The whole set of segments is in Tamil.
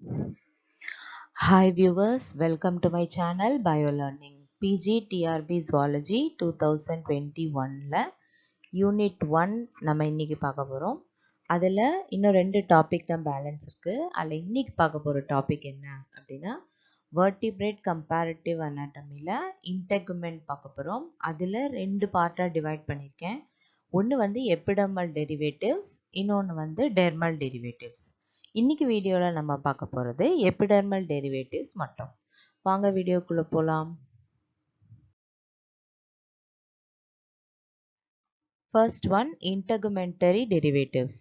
Hi viewers, welcome to my channel BioLearning. PG TRB Zoology 2021 Unit 1 நம்ம இன்னைக்கு பார்க்க போறோம். அதில் இன்னும் 2 டாபிக் தான் பேலன்ஸ் இருக்கு. அதில் இன்னைக்கு பார்க்க போகிற டாபிக் என்ன அப்படின்னா vertebrate comparative anatomyல integument பார்க்க போகிறோம். அதில் 2 பார்ட்டாக டிவைட் பண்ணியிருக்கேன். ஒன்று வந்து எபிடர்மல் டெரிவேட்டிவ்ஸ், இன்னொன்று வந்து டெர்மல் டெரிவேட்டிவ்ஸ். இன்னைக்கு வீடியோவில் நம்ம பார்க்க போகிறது எபிடர்மல் டெரிவேட்டிவ்ஸ் மட்டும். வாங்க வீடியோக்குள்ளே போகலாம். First one integumentary derivatives.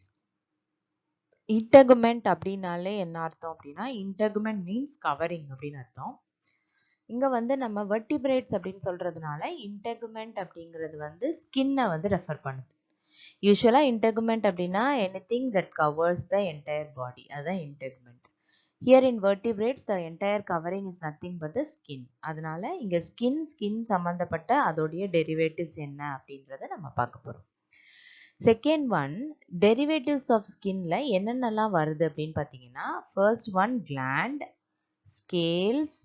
Integument அப்படின்னாலே என்ன அர்த்தம் அப்படின்னா இன்டகுமெண்ட் மீன்ஸ் கவரிங் அப்படின்னு அர்த்தம். இங்கே வந்து நம்ம வெர்டிபிரேட்ஸ் அப்படின்னு சொல்கிறதுனால இன்டகுமெண்ட் அப்படிங்கிறது வந்து ஸ்கின்னை வந்து ரெஃபர் பண்ணுது. யூஸ்வலாக இன்டகுமெண்ட் அப்படின்னா anything that covers the entire பாடி, அதுதான் இன்டகுமெண்ட். Here in vertebrates the entire covering is nothing but the skin. அதனால இங்க skin சம்பந்தப்பட்ட அதோடைய derivatives என்ன அப்படின்றத நம்ம பார்க்க போறோம். Second one, derivatives of skinல என்னென்னலாம் வருது அப்படின்னு பார்த்தீங்கன்னா first one gland, scales,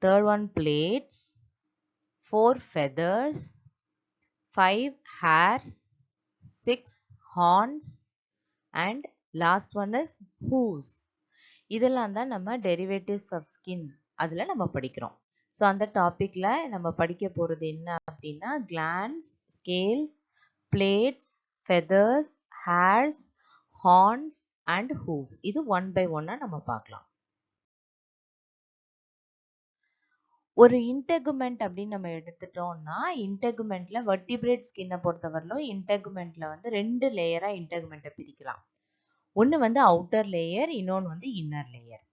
third one plates, 4 feathers, 5 hairs, 6 horns and last one is hooves. இதெல்லாம் தான் நம்ம டெரிவேட்டிவ்ஸ் ஆஃப் ஸ்கின் அதில் நம்ம படிக்கிறோம். ஸோ அந்த டாப்பிக்கில் நம்ம படிக்க போகிறது என்ன அப்படின்னா glands, scales, plates, feathers, hairs, horns and hooves. இது ஒன் பை ஒன்னாக நம்ம பார்க்கலாம். ஒரு இன்டெகுமெண்ட் அப்படின்னு நம்ம எடுத்துட்டோம்னா இன்டெகுமெண்ட்ல வெர்டிபிரேட் ஸ்கின்னை பொறுத்தவரையிலும் இன்டெகுமெண்ட்ல வந்து 2 லேயராக இன்டெகுமெண்ட்டை பிரிக்கலாம். ஒன்று வந்து அவுட்டர் லேயர், இன்னொன்று வந்து இன்னர் லேயர்.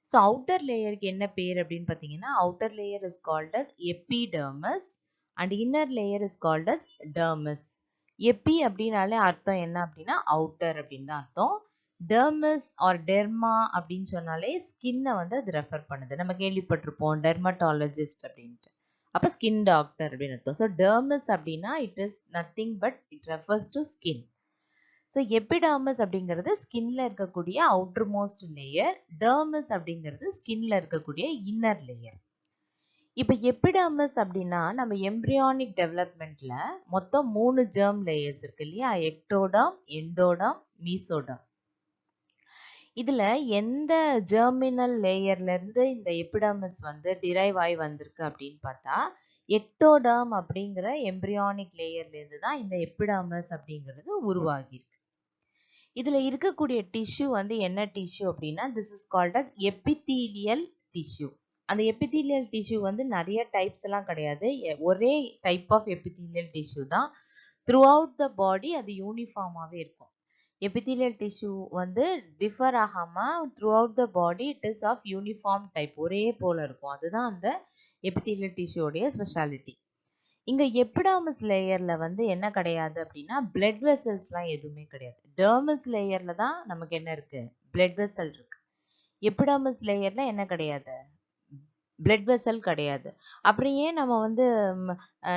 ஸோ அவுட்டர் லேயருக்கு என்ன பேர் அப்படின்னு பார்த்தீங்கன்னா outer layer is called as epidermis and inner layer is called as dermis. Epi அப்படின்னாலே அர்த்தம் என்ன அப்படின்னா அவுட்டர் அப்படின்னு தான் அர்த்தம். டெர்மஸ் ஆர் டெர்மா அப்படின்னு சொன்னாலே ஸ்கின்னை வந்து அது ரெஃபர் பண்ணுது. நம்ம கேள்விப்பட்டிருப்போம் டெர்மட்டாலஜிஸ்ட் அப்படின்ட்டு. அப்போ ஸ்கின் டாக்டர் அப்படின்னு அர்த்தம். ஸோ டெர்மஸ் அப்படின்னா it is nothing but it refers to skin. So epidermis அப்படிங்கிறது ஸ்கின்ல இருக்கக்கூடிய அவுட்டர் மோஸ்ட் லேயர், டெர்மஸ் அப்படிங்கிறது ஸ்கின்ல இருக்கக்கூடிய இன்னர் லேயர். இப்போ எபிடர்மஸ் அப்படின்னா நம்ம எம்ப்ரியானிக் டெவலப்மெண்ட்ல மொத்தம் 3 ஜெர்ம் லேயர்ஸ் இருக்கு இல்லையா, எக்டோடர்ம், எண்டோடர்ம், மீசோடர்ம். இதுல எந்த ஜெர்மினல் லேயர்ல இருந்து இந்த எபிடர்மஸ் வந்து டிரைவ் ஆகி வந்திருக்கு அப்படின்னு பார்த்தா எக்டோடர்ம் அப்படிங்கிற எம்ப்ரியானிக் லேயர்ல இருந்து தான் இந்த எபிடர்மஸ் அப்படிங்கிறது உருவாகிருக்கு. இதுல இருக்கக்கூடிய டிஷ்யூ வந்து என்ன டிஷ்யூ அப்படின்னா this is called as epithelial tissue. அந்த எபிதீலியல் டிஷ்யூ வந்து நிறைய டைப்ஸ் எல்லாம் கிடையாது, ஒரே டைப் ஆஃப் எபிதீலியல் டிஷ்யூ தான். த்ரூ அவுட் த பாடி அது யூனிஃபார்மாவே இருக்கும். எபிதீலியல் டிஷ்யூ வந்து டிஃபர் ஆகாம throughout the body it is of uniform type, ஒரே போல இருக்கும். அதுதான் அந்த எபிதீலியல் டிஷ்யூடைய ஸ்பெஷாலிட்டி. இங்க எபிடர்மஸ் லேயர்ல வந்து என்ன கிடையாது அப்படின்னா பிளட் வெசல்ஸ்லாம் எதுவுமே கிடையாது. டெர்மஸ் லேயர்ல தான் நமக்கு என்ன இருக்கு, பிளட் வெசல் இருக்கு. எபிடர்மஸ் லேயர்ல என்ன கிடையாது, பிளட் வெசல் கிடையாது. அப்புறம் ஏன் நம்ம வந்து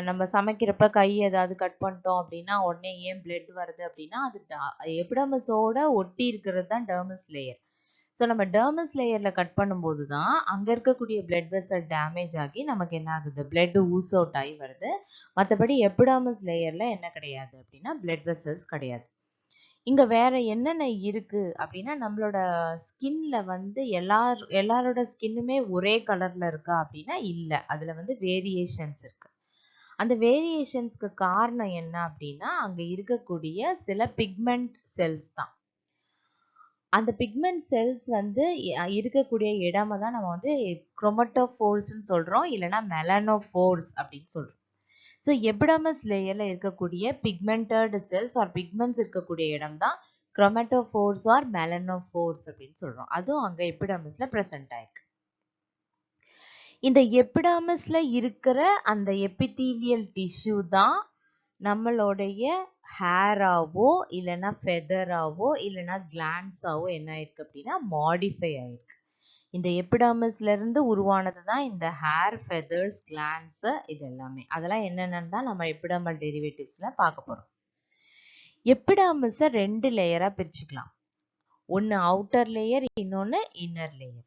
நம்ம சமைக்கிறப்ப கை ஏதாவது கட் பண்ணிட்டோம் அப்படின்னா உடனே ஏன் பிளட் வருது அப்படின்னா அது எபிடர்மஸோட ஒட்டி இருக்கிறது தான் டெர்மஸ் லேயர். ஸோ நம்ம டெர்மஸ் லேயரில் கட் பண்ணும்போது தான் அங்கே இருக்கக்கூடிய பிளட் வெசல் டேமேஜ் ஆகி நமக்கு என்ன ஆகுது, பிளட் ஊஸ் அவுட் ஆகி வருது. மற்றபடி எபிடர்மஸ் லேயரில் என்ன கிடையாது அப்படின்னா பிளட் வெசல்ஸ் கிடையாது. இங்கே வேற என்னென்ன இருக்கு அப்படின்னா நம்மளோட ஸ்கின்ல வந்து எல்லாரோட ஸ்கின்னுமே ஒரே கலர்ல இருக்கா அப்படின்னா இல்லை, அதில் வந்து வேரியேஷன்ஸ் இருக்கு. அந்த வேரியேஷன்ஸ்க்கு காரணம் என்ன அப்படின்னா அங்கே இருக்கக்கூடிய சில பிக்மெண்ட் செல்ஸ் தான். அந்த பிக்மெண்ட் செல்ஸ் வந்து இருக்கக்கூடிய இடமா தான் நம்ம வந்து குரோமட்டோஃபோர்ஸ்ன்னு சொல்றோம், இல்லைன்னா மெலனோஃபோர்ஸ் அப்படின்னு சொல்றோம். ஸோ எபிடர்மஸ் லேயர்ல இருக்கக்கூடிய பிக்மெண்டட் செல்ஸ் ஆர் பிக்மெண்ட்ஸ் இருக்கக்கூடிய இடம் தான் குரோமட்டோஃபோர்ஸ் ஆர் மெலனோஃபோர்ஸ் அப்படின்னு சொல்றோம். அதுவும் அங்க எபிடர்மஸ்ல பிரசன்ட் ஆயிருக்கு. இந்த எபிடர்மஸ்ல இருக்கிற அந்த எபிதீலியல் டிஷ்யூ தான் நம்மளுடைய ஹேராவோ இல்லைன்னா ஃபெதராவோ இல்லைன்னா கிளாண்ட்ஸாவோ என்ன ஆயிருக்கு அப்படின்னா மாடிஃபை ஆயிருக்கு. இந்த எபிடர்மஸ்ல இருந்து உருவானது தான் இந்த ஹேர், ஃபெதர்ஸ், கிளாண்ட்ஸ், இது எல்லாமே. அதெல்லாம் என்னென்னு தான் நம்ம எபிடர்மல் டெரிவேட்டிவ்ஸ்ல பார்க்க போறோம். எபிடர்மஸை 2 லேயரா பிரிச்சுக்கலாம். ஒன்னு அவுட்டர் லேயர், இன்னொன்னு இன்னர் லேயர்.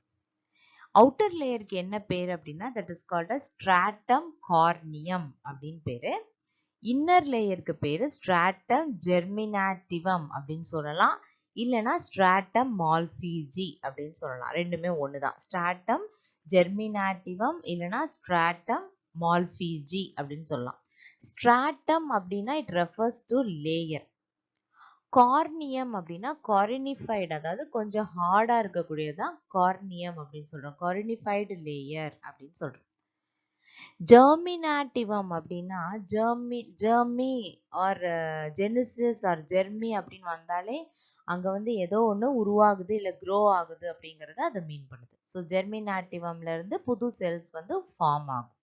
அவுட்டர் லேயருக்கு என்ன பேர் அப்படின்னா that is called as stratum corneum அப்படின்னு பேரு. இன்னர் லேயருக்கு பேரு stratum germinativum அப்படின்னு சொல்லலாம். இல்லைன்னா stratum malpighi அப்படின்னு சொல்லலாம். ரெண்டுமே ஒண்ணுதான். stratum germinativum இல்லைன்னா stratum malpighi அப்படின்னு சொல்லலாம். stratum அப்படின்னா it refers to layer. Corneum அப்படின்னா கார்னிஃபைடு, அதாவது கொஞ்சம் ஹார்டா இருக்கக்கூடியதான் கார்னியம் அப்படின்னு சொல்றோம். கார்னிஃபைடு லேயர் அப்படின்னு சொல்றோம். ஜெர்மினாட்டிவம் அப்படின்னா germ or genesis or germ அப்படின்னு வந்தாலே அங்க வந்து ஏதோ ஒண்ணு உருவாகுது இல்ல க்ரோ ஆகுது அப்படிங்கறத அதை மீன் பண்ணுது. ஸோ ஜெர்மினாட்டிவம்ல இருந்து புது செல்ஸ் வந்து ஃபார்ம் ஆகும்.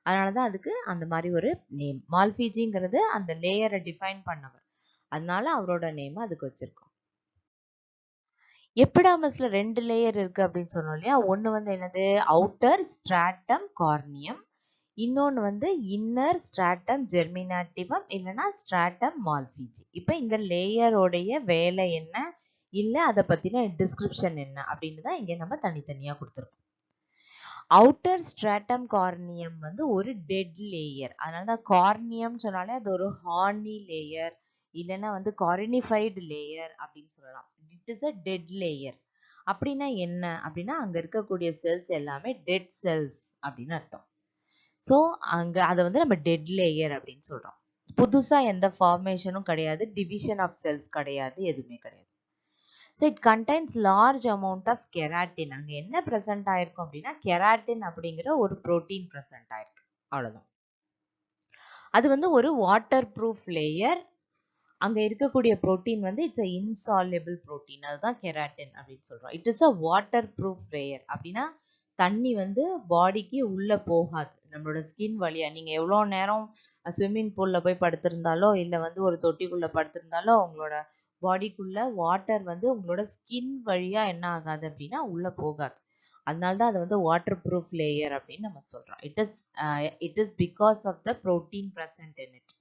அதனாலதான் அதுக்கு அந்த மாதிரி ஒரு நேம். மால்பிஜிங்கிறது அந்த லேயரை டிஃபைன் பண்ணவர், அதனால அவரோட நேம் அதுக்கு வச்சிருக்கோம். எபிடர்மிஸ்ல 2 லேயர் இருக்கு அப்படின்னு சொன்னோம் இல்லையா. ஒன்னு வந்து என்னது அவுட்டர் ஸ்ட்ராட்டம் கார்னியம், இன்னொன்னு வந்து இன்னர் ஸ்ட்ராட்டம் ஜெர்மினாட்டிவம் இல்லைன்னா ஸ்ட்ராட்டம் மால்பிஜி. இப்போ இங்க லேயரோடைய வேலை என்ன இல்ல அதை பத்தின டிஸ்கிரிப்ஷன் என்ன அப்படின்னு தான் இங்க நம்ம தனித்தனியா கொடுத்துருக்கோம். அவுட்டர் ஸ்ட்ராட்டம் கார்னியம் வந்து ஒரு டெட் லேயர், அதனாலதான் கார்னியம் சொன்னாலே அது ஒரு ஹார்னி லேயர் இல்லைன்னா வந்து கார்னிஃபைடு லேயர் அப்படின்னு சொல்லலாம். It is a dead layer. அப்படின்னா என்ன அப்படின்னா அங்க இருக்கக்கூடிய செல்ஸ் எல்லாமே டெட் செல்ஸ் அப்படின்னு அர்த்தம். ஸோ அங்க அதை வந்து நம்ம டெட் லேயர் அப்படின்னு சொல்றோம். புதுசா எந்த ஃபார்மேஷனும் கிடையாது, டிவிஷன் ஆஃப் செல்ஸ் கிடையாது, எதுவுமே கிடையாது. So it contains large amount of keratin. அங்க என்ன ப்ரெசென்ட் ஆயிருக்கும் அப்படின்னா கெராட்டின் அப்படிங்கிற ஒரு புரோட்டீன் ப்ரெசென்ட் ஆயிருக்கு, அவ்வளவுதான். அது வந்து ஒரு வாட்டர் ப்ரூஃப் லேயர். அங்க இருக்கக்கூடிய புரோட்டீன் வந்து இட்ஸ் அ இன்சால்யூபிள் புரோட்டீன், அதுதான் கெராட்டின் அப்படின்னு சொல்றோம். It is a water proof layer. அப்படின்னா தண்ணி வந்து பாடிக்கு உள்ள போகாது, நம்மளோட ஸ்கின் வழியா. நீங்க எவ்வளவு நேரம் ஸ்விம்மிங் பூல்ல போய் படுத்திருந்தாலோ இல்ல வந்து ஒரு தொட்டிக்குள்ள படுத்திருந்தாலோ உங்களோட பாடிக்குள்ள வாட்டர் வந்து உங்களோட ஸ்கின் வழியா என்ன ஆகாது அப்படின்னா உள்ள போகாது. அதனாலதான் அது வந்து வாட்டர் ப்ரூஃப் லேயர் அப்படின்னு நம்ம சொல்றோம். It is because of the protein present in it.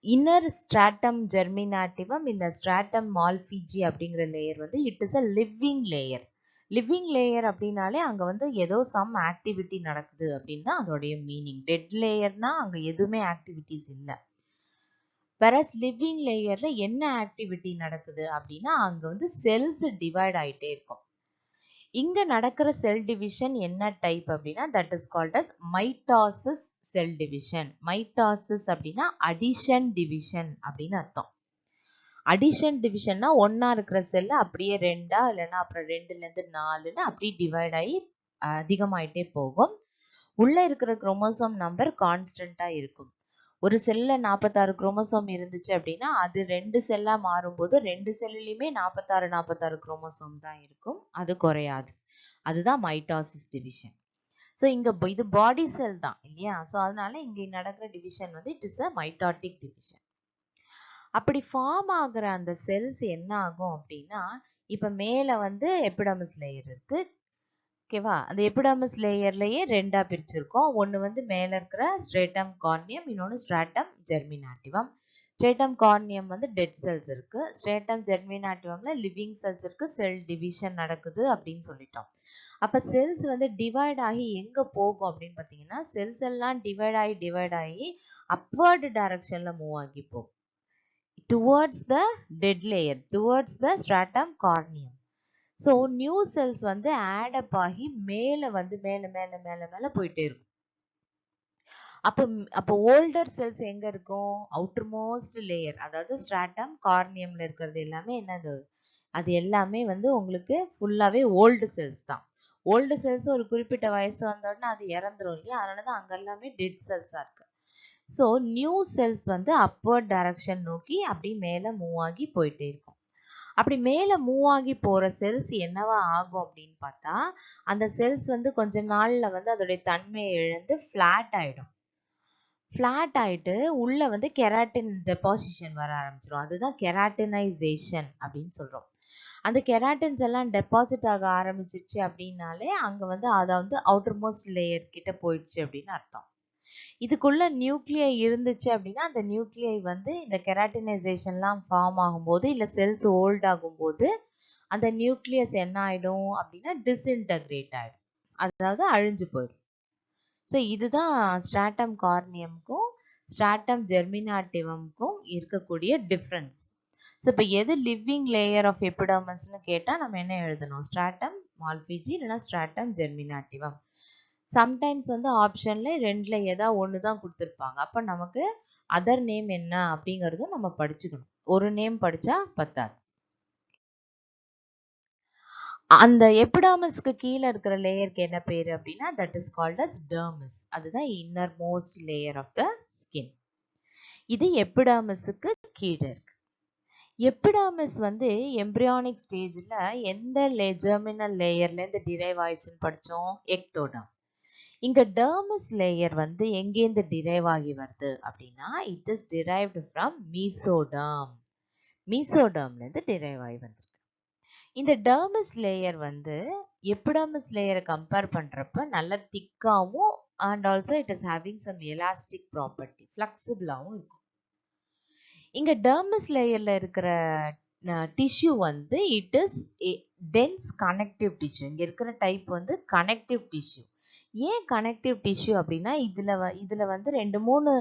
Inner stratum germinativum இல்ல ஸ்ட்ராட்டம் மால்பிஜி அப்படிங்கிற லேயர் வந்து it is a living layer. Living layer அப்படின்னாலே அங்க வந்து ஏதோ சம் ஆக்டிவிட்டி நடக்குது அப்படின்னு தான் அதோடைய மீனிங். டெட் லேயர்னா அங்க எதுவுமே ஆக்டிவிட்டிஸ் இல்லை. வெரஸ் லிவிங் லேயர்ல என்ன ஆக்டிவிட்டி நடக்குது அப்படின்னா அங்க வந்து செல்ஸ் டிவைட் ஆயிட்டே இருக்கும். இங்க நடக்கிற செல் டிவிஷன் என்ன டைப் அப்படின்னா that is called as mitosis cell division. Mitosis அப்படின்னா அடிஷன் டிவிஷன் அப்படின்னு அர்த்தம். அடிஷன் டிவிஷன்னா ஒன்னா இருக்கிற செல்ல அப்படியே ரெண்டா இல்லைன்னா அப்புறம் 2ல இருந்து 4ன்னு அப்படி டிவைட் ஆகி அதிகமாயிட்டே போகும். உள்ள இருக்கிற குரோமோசோம் நம்பர் கான்ஸ்டன்டா இருக்கும். ஒரு செல்ல 46 குரோமோசோம் இருந்துச்சு அப்படின்னா அது 2 செல்லா மாறும்போது 2 செல்லுலயுமே 46 குரோமோசோம் தான் இருக்கும், அது குறையாது. அதுதான் மைட்டாசிஸ் டிவிஷன். ஸோ இங்க இது பாடி செல் தான் இல்லையா. ஸோ அதனால இங்க நடக்கிற டிவிஷன் வந்து it is a mitotic division. அப்படி ஃபார்ம் ஆகுற அந்த செல்ஸ் என்ன ஆகும் அப்படின்னா இப்ப மேல வந்து எபிடர்மிஸ் லேயர் இருக்கு, ஓகேவா. அந்த எபிடர்மிஸ் லேயர்லயே ரெண்டா பிரிச்சிருக்கோம். ஒன்னு வந்து மேல இருக்கிற ஸ்ட்ராட்டம் கார்னியம், இன்னொன்னு ஸ்ட்ராட்டம் ஜெர்மினாட்டிவம். ஸ்ட்ராட்டம் கார்னியம் வந்து டெட் செல்ஸ் இருக்கு, ஸ்ட்ராட்டம் ஜெர்மினாட்டிவம்ல லிவிங் செல்ஸ் இருக்கு. செல் டிவிஷன் நடக்குது அப்படின்னு சொல்லிட்டோம். அப்ப செல்ஸ் வந்து டிவைட் ஆகி எங்க போகும் அப்படின்னு பாத்தீங்கன்னா செல்ஸ் எல்லாம் டிவைட் ஆகி அப்வர்ட் டைரக்ஷன்ல மூவ் ஆகி போகும் towards the dead layer, towards the stratum corneum. So new cells வந்து ஆட் அப் ஆகி மேல வந்து மேல போயிட்டே இருக்கும். அப்போ ஓல்டர் செல்ஸ் எங்க இருக்கும், அவுட்டர் மோஸ்ட் லேயர், அதாவது ஸ்ட்ராட்டம் கார்னியம்ல இருக்கிறது எல்லாமே என்னது, அது எல்லாமே வந்து உங்களுக்கு ஃபுல்லாவே ஓல்டு செல்ஸ் தான். ஓல்டு செல்ஸ் ஒரு குறிப்பிட்ட வயசு வந்தோடனே அது இறந்துரும் இல்லையா, அதனாலதான் அங்க எல்லாமே டெட் செல்ஸா இருக்கு. ஸோ நியூ செல்ஸ் வந்து அப்வர்ட் டைரக்ஷன் நோக்கி அப்படி மேல மூவ் ஆகி போயிட்டே இருக்கும். அப்படி மேல மூவ் ஆகி போற செல்ஸ் என்னவா ஆகும் அப்படின்னு பார்த்தா அந்த செல்ஸ் வந்து கொஞ்ச நாள்ல வந்து அதோடைய தன்மையை இழந்து பிளாட் ஆயிடும். பிளாட் ஆயிட்டு உள்ள வந்து கெராட்டின் டெபாசிஷன் வர ஆரம்பிச்சிடும். அதுதான் கெராட்டினைசேஷன் அப்படின்னு சொல்றோம். அந்த கெராட்டின்ஸ் எல்லாம் டெபாசிட் ஆக ஆரம்பிச்சிருச்சு அப்படின்னாலே அங்க வந்து அதை வந்து அவுட்டர் மோஸ்ட் லேயர் கிட்ட போயிடுச்சு அப்படின்னு அர்த்தம். இதுக்குள்ள நியூக்ளியை இருந்துச்சு அப்படின்னா அந்த நியூக்ளியை வந்து இந்த கெராட்டினைசேஷன்லாம் ஃபார்ம் ஆகும்போது இல்ல செல்ஸ் ஓல்ட் ஆகும்போது அந்த நியூக்ளியஸ் என்ன ஆயிடும் அப்படின்னா டிஸ்இன்டகிரேட் ஆயிடும், அதாவது அழிஞ்சு போயிடும். ஸோ இதுதான் ஸ்ட்ராட்டம் கார்னியம்க்கும் ஸ்ட்ராட்டம் ஜெர்மினாட்டிவம்க்கும் இருக்கக்கூடிய டிஃப்ரென்ஸ். ஸோ இப்போ எது லிவிங் லேயர் ஆஃப் எபிடர்மஸ்ன்னு கேட்டால் நம்ம என்ன எழுதணும்? ஸ்ட்ராட்டம் மால்பிஜி இல்லைன்னா ஸ்ட்ராட்டம் ஜெர்மினாட்டிவம். சம்டைம்ஸ் வந்து ஆப்ஷன்ல ரெண்டுல ஏதாவது ஒன்று தான் கொடுத்துருப்பாங்க. அப்போ நமக்கு அதர் நேம் என்ன அப்படிங்கிறதும் நம்ம படிச்சுக்கணும். ஒரு நேம் படிச்சா பத்தாது. அந்த எபிடர்மஸ்க்கு கீழே இருக்கிற லேயருக்கு என்ன பேரு அப்படின்னா that is called as dermis. அதுதான் inner most layer of the skin. இது எபிடர்மஸுக்கு கீழே இருக்கு. எபிடர்மிஸ் வந்து எம்பிரியானிக் ஸ்டேஜ்ல எந்த ஜெர்மினல் லேயர்ல இருந்து டிரைவ் ஆயிடுச்சுன்னு படிச்சோம்? எக்டோடர்ம். இங்க டெர்மிஸ் லேயர் வந்து எங்கேருந்து டிரைவ் ஆகி வருது அப்படின்னா it is derived from mesoderm. மீசோடர்ம்ல இருந்து டிரைவ் ஆகி வந்திருக்கு. இந்த டெர்மிஸ் லேயர் வந்து எபிடர்மிஸ் லேயரை கம்பேர் பண்றப்ப நல்ல திக்காவும் and also it is having some elastic property, ஃபிளெக்சிபிளாவும் இருக்கும். இங்க டெர்மிஸ் லேயர்ல இருக்கிற டிஷ்யூ வந்து it is dense connective tissue. இங்க இருக்கிற டைப் வந்து கனெக்டிவ் டிஷ்யூ. ஏன் கனெக்டிவ் டிஷ்யூ அப்படின்னா இதுல வந்து 2-3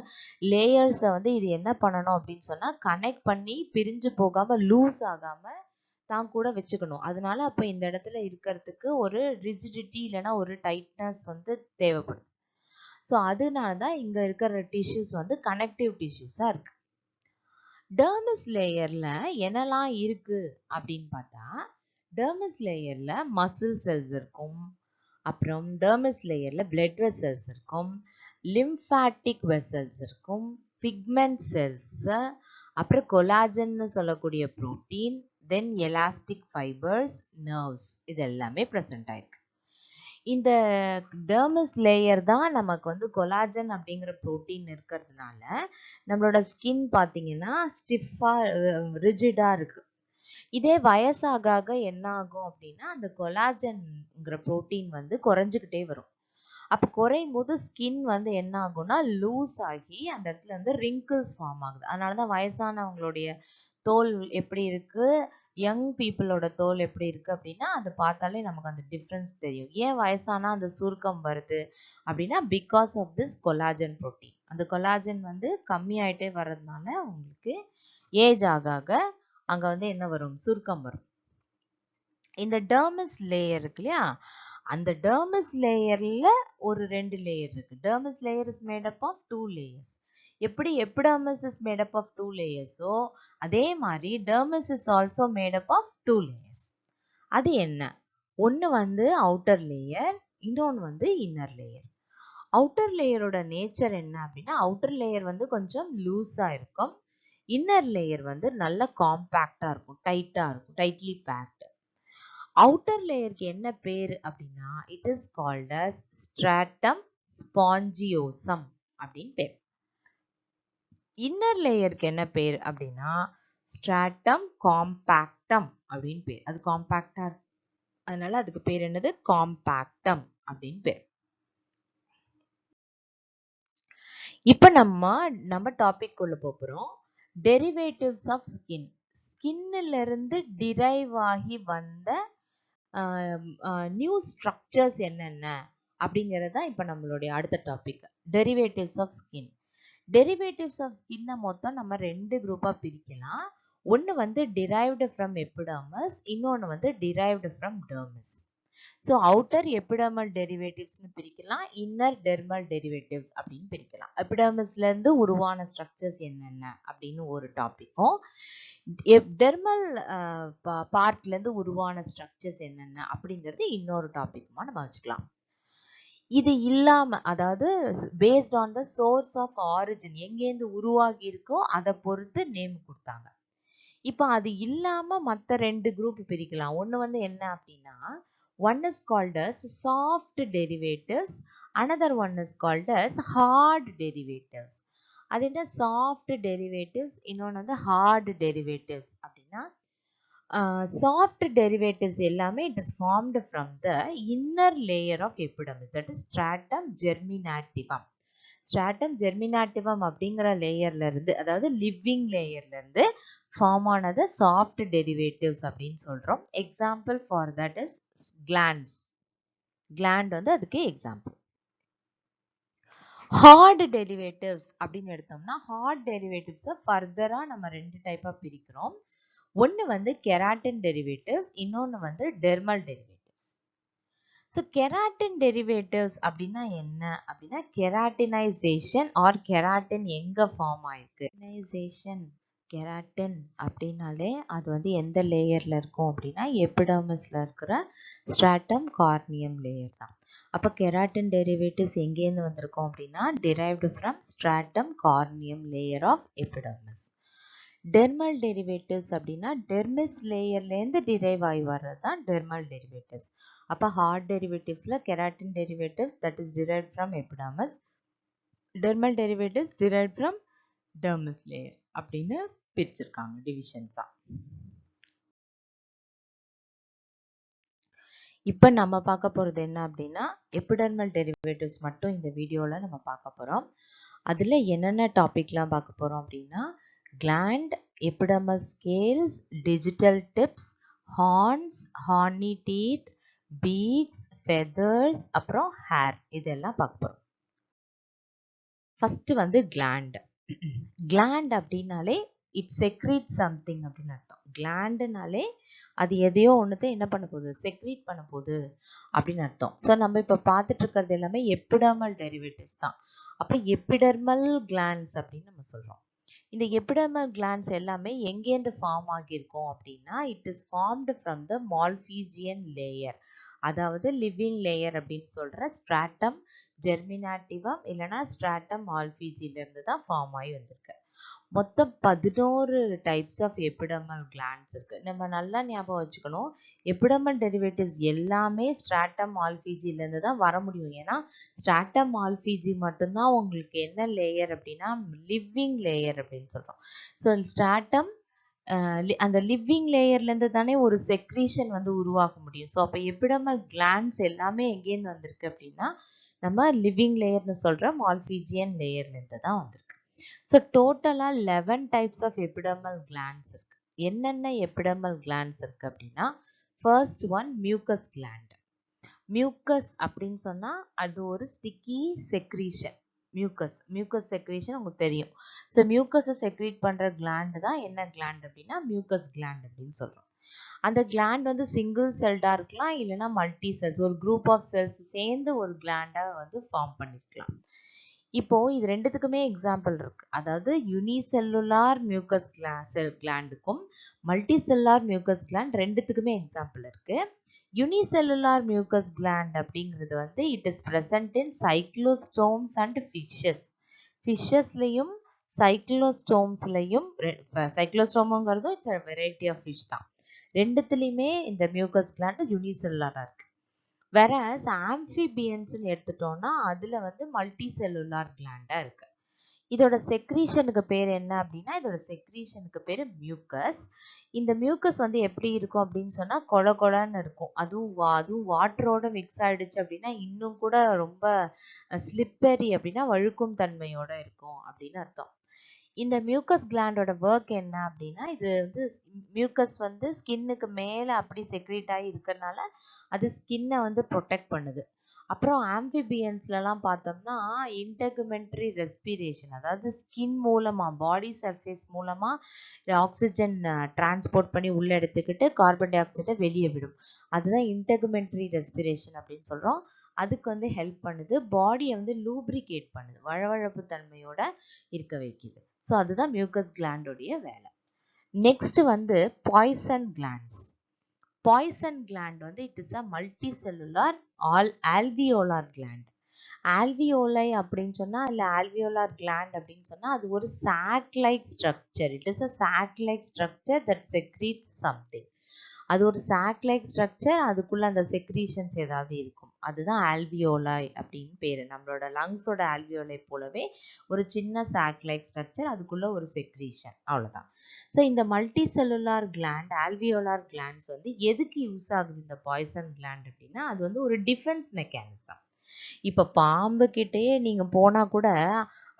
லேயர்ஸை வந்து இது என்ன பண்ணணும் அப்படின்னு சொன்னா கனெக்ட் பண்ணி பிரிஞ்சு போகாம லூஸ் ஆகாம தான் கூட வச்சுக்கணும். அதனால அப்ப இந்த இடத்துல இருக்கிறதுக்கு ஒரு ரிஜிடிட்டி இல்லைன்னா ஒரு டைட்னஸ் வந்து தேவைப்படுது. ஸோ அதனால தான் இங்க இருக்கிற டிஷ்யூஸ் வந்து கனெக்டிவ் டிஷ்யூஸா இருக்கு. டெர்மிஸ் லேயர்ல என்னெல்லாம் இருக்கு அப்படின்னு பார்த்தா டெர்மிஸ் லேயர்ல மசில் செல்ஸ் இருக்கும், அப்புறம் டெர்மிஸ் லேயர்ல பிளட் வெசல்ஸ் இருக்கும், லிம்ஃபாட்டிக் வெசல்ஸ் இருக்கும், பிக்மெண்ட் செல்ஸ், அப்புறம் கொலாஜன்னு சொல்லக்கூடிய புரோட்டீன், தென் எலாஸ்டிக் ஃபைபர்ஸ், நர்வ்ஸ், இது எல்லாமே ப்ரெசென்ட் ஆயிருக்கு. இந்த டெர்மிஸ் லேயர் தான் நமக்கு வந்து கொலாஜன் அப்படிங்கிற புரோட்டீன் இருக்கிறதுனால நம்மளோட ஸ்கின் பார்த்தீங்கன்னா ஸ்டிஃபா ரிஜிடா இருக்கு. இதே வயசாக என்ன ஆகும் அப்படின்னா அந்த கொலாஜன்ங்கிற புரோட்டீன் வந்து குறைஞ்சிக்கிட்டே வரும். அப்போ குறையும் போது ஸ்கின் வந்து என்ன ஆகும்னா லூஸ் ஆகி அந்த இடத்துல வந்து ரிங்கிள்ஸ் ஃபார்ம் ஆகுது. அதனாலதான் வயசானவங்களுடைய தோல் எப்படி இருக்கு, யங் பீப்புளோட தோல் எப்படி இருக்கு அப்படின்னா அதை பார்த்தாலே நமக்கு அந்த டிஃப்ரென்ஸ் தெரியும். ஏன் வயசானா அந்த சுருக்கம் வருது அப்படின்னா because of this collagen protein. அந்த கொலாஜன் வந்து கம்மியாயிட்டே வர்றதுனால உங்களுக்கு ஏஜ் ஆக அங்க வந்து என்ன வரும்? சுருக்கம் வரும். இந்த டெர்மிஸ் லேயர் இருக்கு இல்லையா, அந்த டெர்மிஸ் லேயர்ல ஒரு 2 லேயர் இருக்கு. Dermis layer is made up of 2 layers. எப்படி epidermis is made up of 2 லேயர்ஸோ அதே மாதிரி dermis is also made up of 2 layers. அது என்ன? ஒன்னு வந்து அவுட்டர் லேயர், இன்னொன்னு வந்து இன்னர் லேயர். அவுட்டர் லேயரோட நேச்சர் என்ன அப்படின்னா அவுட்டர் லேயர் வந்து கொஞ்சம் லூஸா இருக்கும், இன்னர் லேயர் வந்து நல்ல காம்பாக்டா இருக்கும், டைட்டா இருக்கும், டைட்லி பேக்டு. அவுட்டர் லேயருக்கு என்ன பேர் அப்படின்னா it is called as stratum spongiosum அப்படின்னு பேர். இன்னர் லேயருக்கு என்ன பேர் அப்படின்னா ஸ்ட்ராட்டம் காம்பாக்டம் அப்படின்னு பேர். அது காம்பாக்டா இருக்கு, அதனால அதுக்கு பேர் என்னது? காம்பாக்டம் அப்படின்னு பேர். இப்ப நம்ம டாபிக் உள்ள போறோம். Derivatives of skin. ஸ்கின்ல இருந்து டிரைவ் ஆகி வந்த நியூ ஸ்ட்ரக்சர்ஸ் என்னென்ன அப்படிங்கிறது இப்ப நம்மளுடைய அடுத்த topic, derivatives of skin. Derivatives of ஸ்கின்னை மொத்தம் நம்ம 2 குரூப்பா பிரிக்கலாம். ஒன்னு வந்து derived from epidermis, இன்னொன்னு வந்து derived from dermis. So outer epidermal டெரிவேட்டிவ்ஸ்னு பிரிக்கலாம், இன்னர் டெர்மல் டெரிவேட்டிவ்ஸ் அப்படின்னு பிரிக்கலாம். எபிடர்மிஸ்ல இருந்து உருவான ஸ்ட்ரக்சர்ஸ் என்னென்ன அப்படின்னு ஒரு டாபிக்கும், டெர்மல் பார்ட்ல இருந்து உருவான ஸ்ட்ரக்சர்ஸ் என்னென்ன அப்படிங்கிறது இன்னொரு டாபிக்குமா நம்ம வச்சுக்கலாம். இது இல்லாம அதாவது based on the source of origin, எங்கேருந்து உருவாகி இருக்கோ அதை பொறுத்து நேம் கொடுத்தாங்க. இப்போ அது இல்லாம மற்ற 2 குரூப் பிரிக்கலாம். ஒன்னு வந்து என்ன அப்படின்னா one is called as soft derivatives, another one is called as hard derivatives. அது என்ன soft derivatives, இன்னொன்று வந்து hard derivatives அப்படின்னா soft derivatives எல்லாமே it is formed from the inner layer of epidermis, that is stratum germinativum. stratum germinativum அப்படிங்கிற லேயர்ல இருந்து, அதாவது லிவிங் லேயர்ல இருந்து ஃபார்ம் ஆனது சாஃப்ட் டெரிவேட்டிவ்ஸ் அப்படின்னு சொல்றோம். Example for that is glands. Gland வந்து அதுக்கு எக்ஸாம்பிள். ஹார்ட் டெரிவேட்டிவ்ஸ் அப்படின்னு எடுத்தோம்னா ஹார்ட் டெரிவேட்டிவ்ஸை ஃபர்தரா நம்ம ரெண்டு டைப்பா பிரிக்கிறோம். ஒன்னு வந்து கெராட்டின் டெரிவேட்டிவ்ஸ், இன்னொன்னு வந்து dermal derivatives. So keratin derivatives அப்படின்னா என்ன அப்படின்னா கெராட்டினைசேஷன் ஆர் கெராட்டின் எங்க ஃபார்ம் ஆயிருக்கு. கெராட்டின் அப்படின்னாலே அது வந்து எந்த லேயர்ல இருக்கும் அப்படின்னா எபிடர்மிஸ்ல இருக்கிற ஸ்ட்ராட்டம் கார்னியம் லேயர் தான். அப்போ கெராட்டின் டெரிவேட்டிவ்ஸ் எங்கேருந்து வந்திருக்கும் அப்படின்னா derived from stratum corneum layer of epidermis. Dermal derivatives அப்படின்னா டெர்மிஸ் லேயர்லேருந்து டிரைவ் ஆகி வர்றது தான் டெர்மல் டெரிவேட்டிவ்ஸ். அப்போ ஹார்ட் டெரிவேட்டிவ்ஸில் keratin derivatives that is derived from epidermis, dermal derivatives derived from dermis layer அப்படின்னு பிரிச்சிருக்காங்க டிவிஷன்ஸா. இப்போ நம்ம பார்க்க போகிறது என்ன அப்படின்னா எபிடர்மல் டெரிவேட்டிவ்ஸ் மட்டும் இந்த வீடியோவில் நம்ம பார்க்க போகிறோம். அதில் என்னென்ன டாபிக்லாம் பார்க்க போகிறோம் அப்படின்னா gland, epidermal scales, digital tips, horns, horny teeth, beaks, feathers, அப்புறம் hair இதெல்லாம் பார்க்க போகிறோம். ஃபர்ஸ்ட் வந்து gland. gland அப்படின்னாலே இட் செக்ரீட் சம்திங் அப்படின்னு அர்த்தம். கிளாண்டுனாலே அது எதையோ ஒன்றுத்தை என்ன பண்ண போகுது, செக்ரீட் பண்ண போகுது அப்படின்னு அர்த்தம். ஸோ நம்ம இப்போ பார்த்துட்டு இருக்கிறது எல்லாமே எபிடர்மல் டெரிவேட்டிவ்ஸ் தான். அப்போ எபிடர்மல் கிளாண்ட்ஸ் அப்படின்னு நம்ம சொல்கிறோம். இந்த எபிடர்மல் கிளாண்ட்ஸ் எல்லாமே எங்கேருந்து ஃபார்ம் ஆகியிருக்கும் அப்படின்னா it is formed from the Malpighian layer, அதாவது லிவிங் லேயர் அப்படின்னு சொல்கிற ஸ்ட்ராட்டம் ஜெர்மினாட்டிவம் இல்லைனா ஸ்ட்ராட்டம் மால்ஃபீஜியிலேருந்து தான் ஃபார்ம் ஆகி வந்திருக்கு. மொத்தம் 11 டைப்ஸ் ஆஃப் எபிடர்மல் கிளாண்ட்ஸ் இருக்கு. நம்ம நல்லா ஞாபகம் வச்சுக்கணும், எபிடர்மல் டெரிவேட்டிவ்ஸ் எல்லாமே ஸ்ட்ராட்டம் மால்ஃபீஜிலேருந்து தான் வர முடியும். ஏன்னா ஸ்ட்ராட்டம் மால்ஃபீஜி மட்டும்தான் உங்களுக்கு என்ன லேயர் அப்படின்னா லிவிங் லேயர் அப்படின்னு சொல்றோம். ஸோ ஸ்ட்ராட்டம் அந்த லிவிங் லேயர்லேருந்து தானே ஒரு செக்ரீஷன் வந்து உருவாக்க முடியும். ஸோ அப்போ எபிடர்மல் கிளாண்ட்ஸ் எல்லாமே எங்கேருந்து வந்திருக்கு அப்படின்னா நம்ம லிவிங் லேயர்னு சொல்கிற மால்ஃபீஜியன் லேயர்லேருந்து தான் வந்திருக்கு. ஸோ டோட்டலாக 11 டைப்ஸ் ஆஃப் எபிடர்மல் கிளாண்ட்ஸ் இருக்கு. என்னென்ன எபிடர்மல் கிளாண்ட்ஸ் இருக்கு அப்படின்னா first one mucous gland. Mucous அப்படின்னு சொன்னால் அது ஒரு ஸ்டிக்கி செக்ரீஷன். மியூக்கஸ் செக்ரீஷன் உங்களுக்கு தெரியும். ஸோ மியூக்கஸை செக்ரீட் பண்ணுற கிளாண்டு தான் என்ன கிளாண்ட் அப்படின்னா மியூக்கஸ் கிளாண்ட் அப்படின்னு சொல்கிறோம். அந்த கிளாண்ட் வந்து சிங்கிள் செல்டாக இருக்கலாம் இல்லைன்னா மல்டி செல்ஸ், ஒரு குரூப் ஆஃப் செல்ஸ் சேர்ந்து ஒரு கிளாண்டாக வந்து ஃபார்ம் பண்ணிருக்கலாம். இப்போ இது ரெண்டுத்துக்குமே எக்ஸாம்பிள் இருக்கு. அதாவது யூனிசெல்லுலார் மியூக்கஸ் கிளாண்டுக்கும் மல்டி செல்லுலார் மியூக்கஸ் கிளாண்ட் ரெண்டுத்துக்குமே எக்ஸாம்பிள் இருக்கு. யூனிசெல்லுலார் மியூக்கஸ் கிளாண்ட் அப்படிங்கிறது வந்து it is present in cyclostomes and fishes. ஃபிஷஸ்லையும் சைக்ளோஸ்டோம்ஸ்லையும், சைக்ளோஸ்டோமுங்கிறதும் it's a variety of fish தான். ரெண்டுத்துலையுமே இந்த மியூக்கஸ் கிளாண்ட் யூனிசெல்லுலாரா இருக்கு. whereas ஆம்பிபியன்ஸ்னு எடுத்துட்டோம்னா அதுல வந்து மல்டி செல்லுலார் கிளாண்டா இருக்கு. இதோட செக்ரீஷனுக்கு பேர் என்ன அப்படின்னா இதோட செக்ரீஷனுக்கு பேர் மியூக்கஸ். இந்த மியூக்கஸ் வந்து எப்படி இருக்கும் அப்படின்னு சொன்னா கொல கொலன்னு இருக்கும். அதுவும் வாட்டரோட மிக்ஸ் ஆயிடுச்சு அப்படின்னா இன்னும் கூட ரொம்ப ஸ்லிப்பரி அப்படின்னா வழுக்கும் தன்மையோட இருக்கும் அப்படின்னு அர்த்தம். இந்த மியூக்கஸ் கிளாண்டோட ஒர்க் என்ன அப்படின்னா இது வந்து மியூக்கஸ் வந்து ஸ்கின்னுக்கு மேலே அப்படி செக்ரீட் ஆகி இருக்கிறதுனால அது ஸ்கின்னை வந்து ப்ரொடெக்ட் பண்ணுது. அப்புறம் ஆம்பிபியன்ஸ்லலாம் பார்த்தோம்னா இன்டெகுமெண்ட்ரி ரெஸ்பிரேஷன், அதாவது ஸ்கின் மூலமாக பாடி சர்ஃபேஸ் மூலமாக ஆக்சிஜன் டிரான்ஸ்போர்ட் பண்ணி உள்ளே எடுத்துக்கிட்டு கார்பன் டை ஆக்சைடை வெளியே விடும். அதுதான் இன்டெகுமெண்ட்ரி ரெஸ்பிரேஷன் அப்படின்னு சொல்கிறோம். அதுக்கு வந்து ஹெல்ப் பண்ணுது. பாடியை வந்து லூப்ரிகேட் பண்ணுது, வழவழப்பு தன்மையோட இருக்க வைக்குது. ஸோ அதுதான் மியூக்கஸ் கிளாண்டோடைய வேலை. நெக்ஸ்ட் வந்து பாய்சன் கிளாண்ட்ஸ். பாய்சன் கிளாண்ட் வந்து it is a multi cellular alveolar gland. Alveoli அப்படின்னு சொன்னா இல்ல ஆல்வியோலார் கிளாண்ட் அப்படின்னு சொன்னா அது ஒரு chalk like structure. It is a chalk like structure that secretes something. அது ஒரு சாக் லைக் ஸ்ட்ரக்சர், அதுக்குள்ள அந்த செக்ரீஷன்ஸ் ஏதாவது இருக்கும். அதுதான் ஆல்வியோலை அப்படின்னு பேரு. நம்மளோட லங்ஸோட ஆல்வியோலை போலவே ஒரு சின்ன சாக் லைக் ஸ்ட்ரக்சர், அதுக்குள்ள ஒரு செக்ரீஷன், அவ்வளவுதான். ஸோ இந்த multi cellular gland alveolar glands வந்து எதுக்கு யூஸ் ஆகுது இந்த பாய்சன் கிளாண்ட் அப்படின்னா அது வந்து ஒரு டிஃபென்ஸ் மெக்கானிசம். இப்ப பாம்பு கிட்டயே நீங்க போனா கூட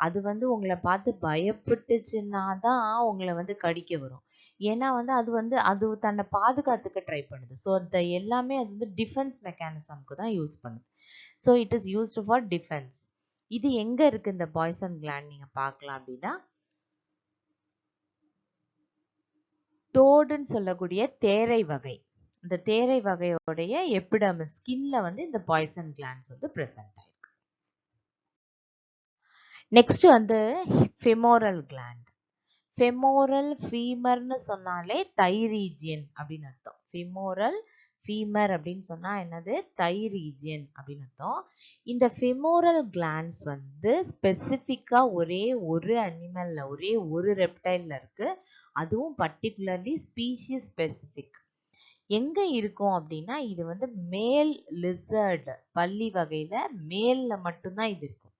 அது வந்து உங்களை பார்த்து பயப்பட்டுச்சுன்னா தான் உங்களை வந்து கடிக்க வரும். ஏன்னா வந்து அது தன்னை பாதுகாத்துக்க ட்ரை பண்ணுது. ஸோ அந்த எல்லாமே அது வந்து டிஃபென்ஸ் மெக்கானிசம்க்கு தான் யூஸ் பண்ணுது. So it is used for defence. இது எங்க இருக்கு இந்த பாய்சன் கிளாண்ட் நீங்க பார்க்கலாம் அப்படின்னா, டோடுன்னு சொல்லக்கூடிய தேரை வகை. இந்த தேரை வகையோடைய எபிடர்மிஸ் ஸ்கின்ல வந்து இந்த பாய்சன் கிளாண்ட்ஸ் வந்து பிரசன்ட் ஆயிருக்கு. நெக்ஸ்ட் வந்து ஃபெமோரல் கிளாண்ட். ஃபெமோரல் ஃபீமர்னு சொன்னாலே தை ரீஜியன் அப்படின்னு அர்த்தம். ஃபெமோரல் ஃபீமர் அப்படின்னு சொன்னா என்னது? தை ரீஜியன் அப்படின்னு அர்த்தம். இந்த ஃபெமோரல் கிளாண்ட்ஸ் வந்து ஸ்பெசிஃபிக்கா ஒரே ஒரு அனிமல்ல, ஒரே ஒரு ரெப்டைல்ல இருக்கு. அதுவும் பர்டிகுலர்லி ஸ்பீஷிஸ் ஸ்பெசிஃபிக். எங்க இருக்கும் அப்படின்னா, இது வந்து மேல் லிசர்ட் பல்லி வகையில மேல்ல மட்டும்தான் இது இருக்கும்.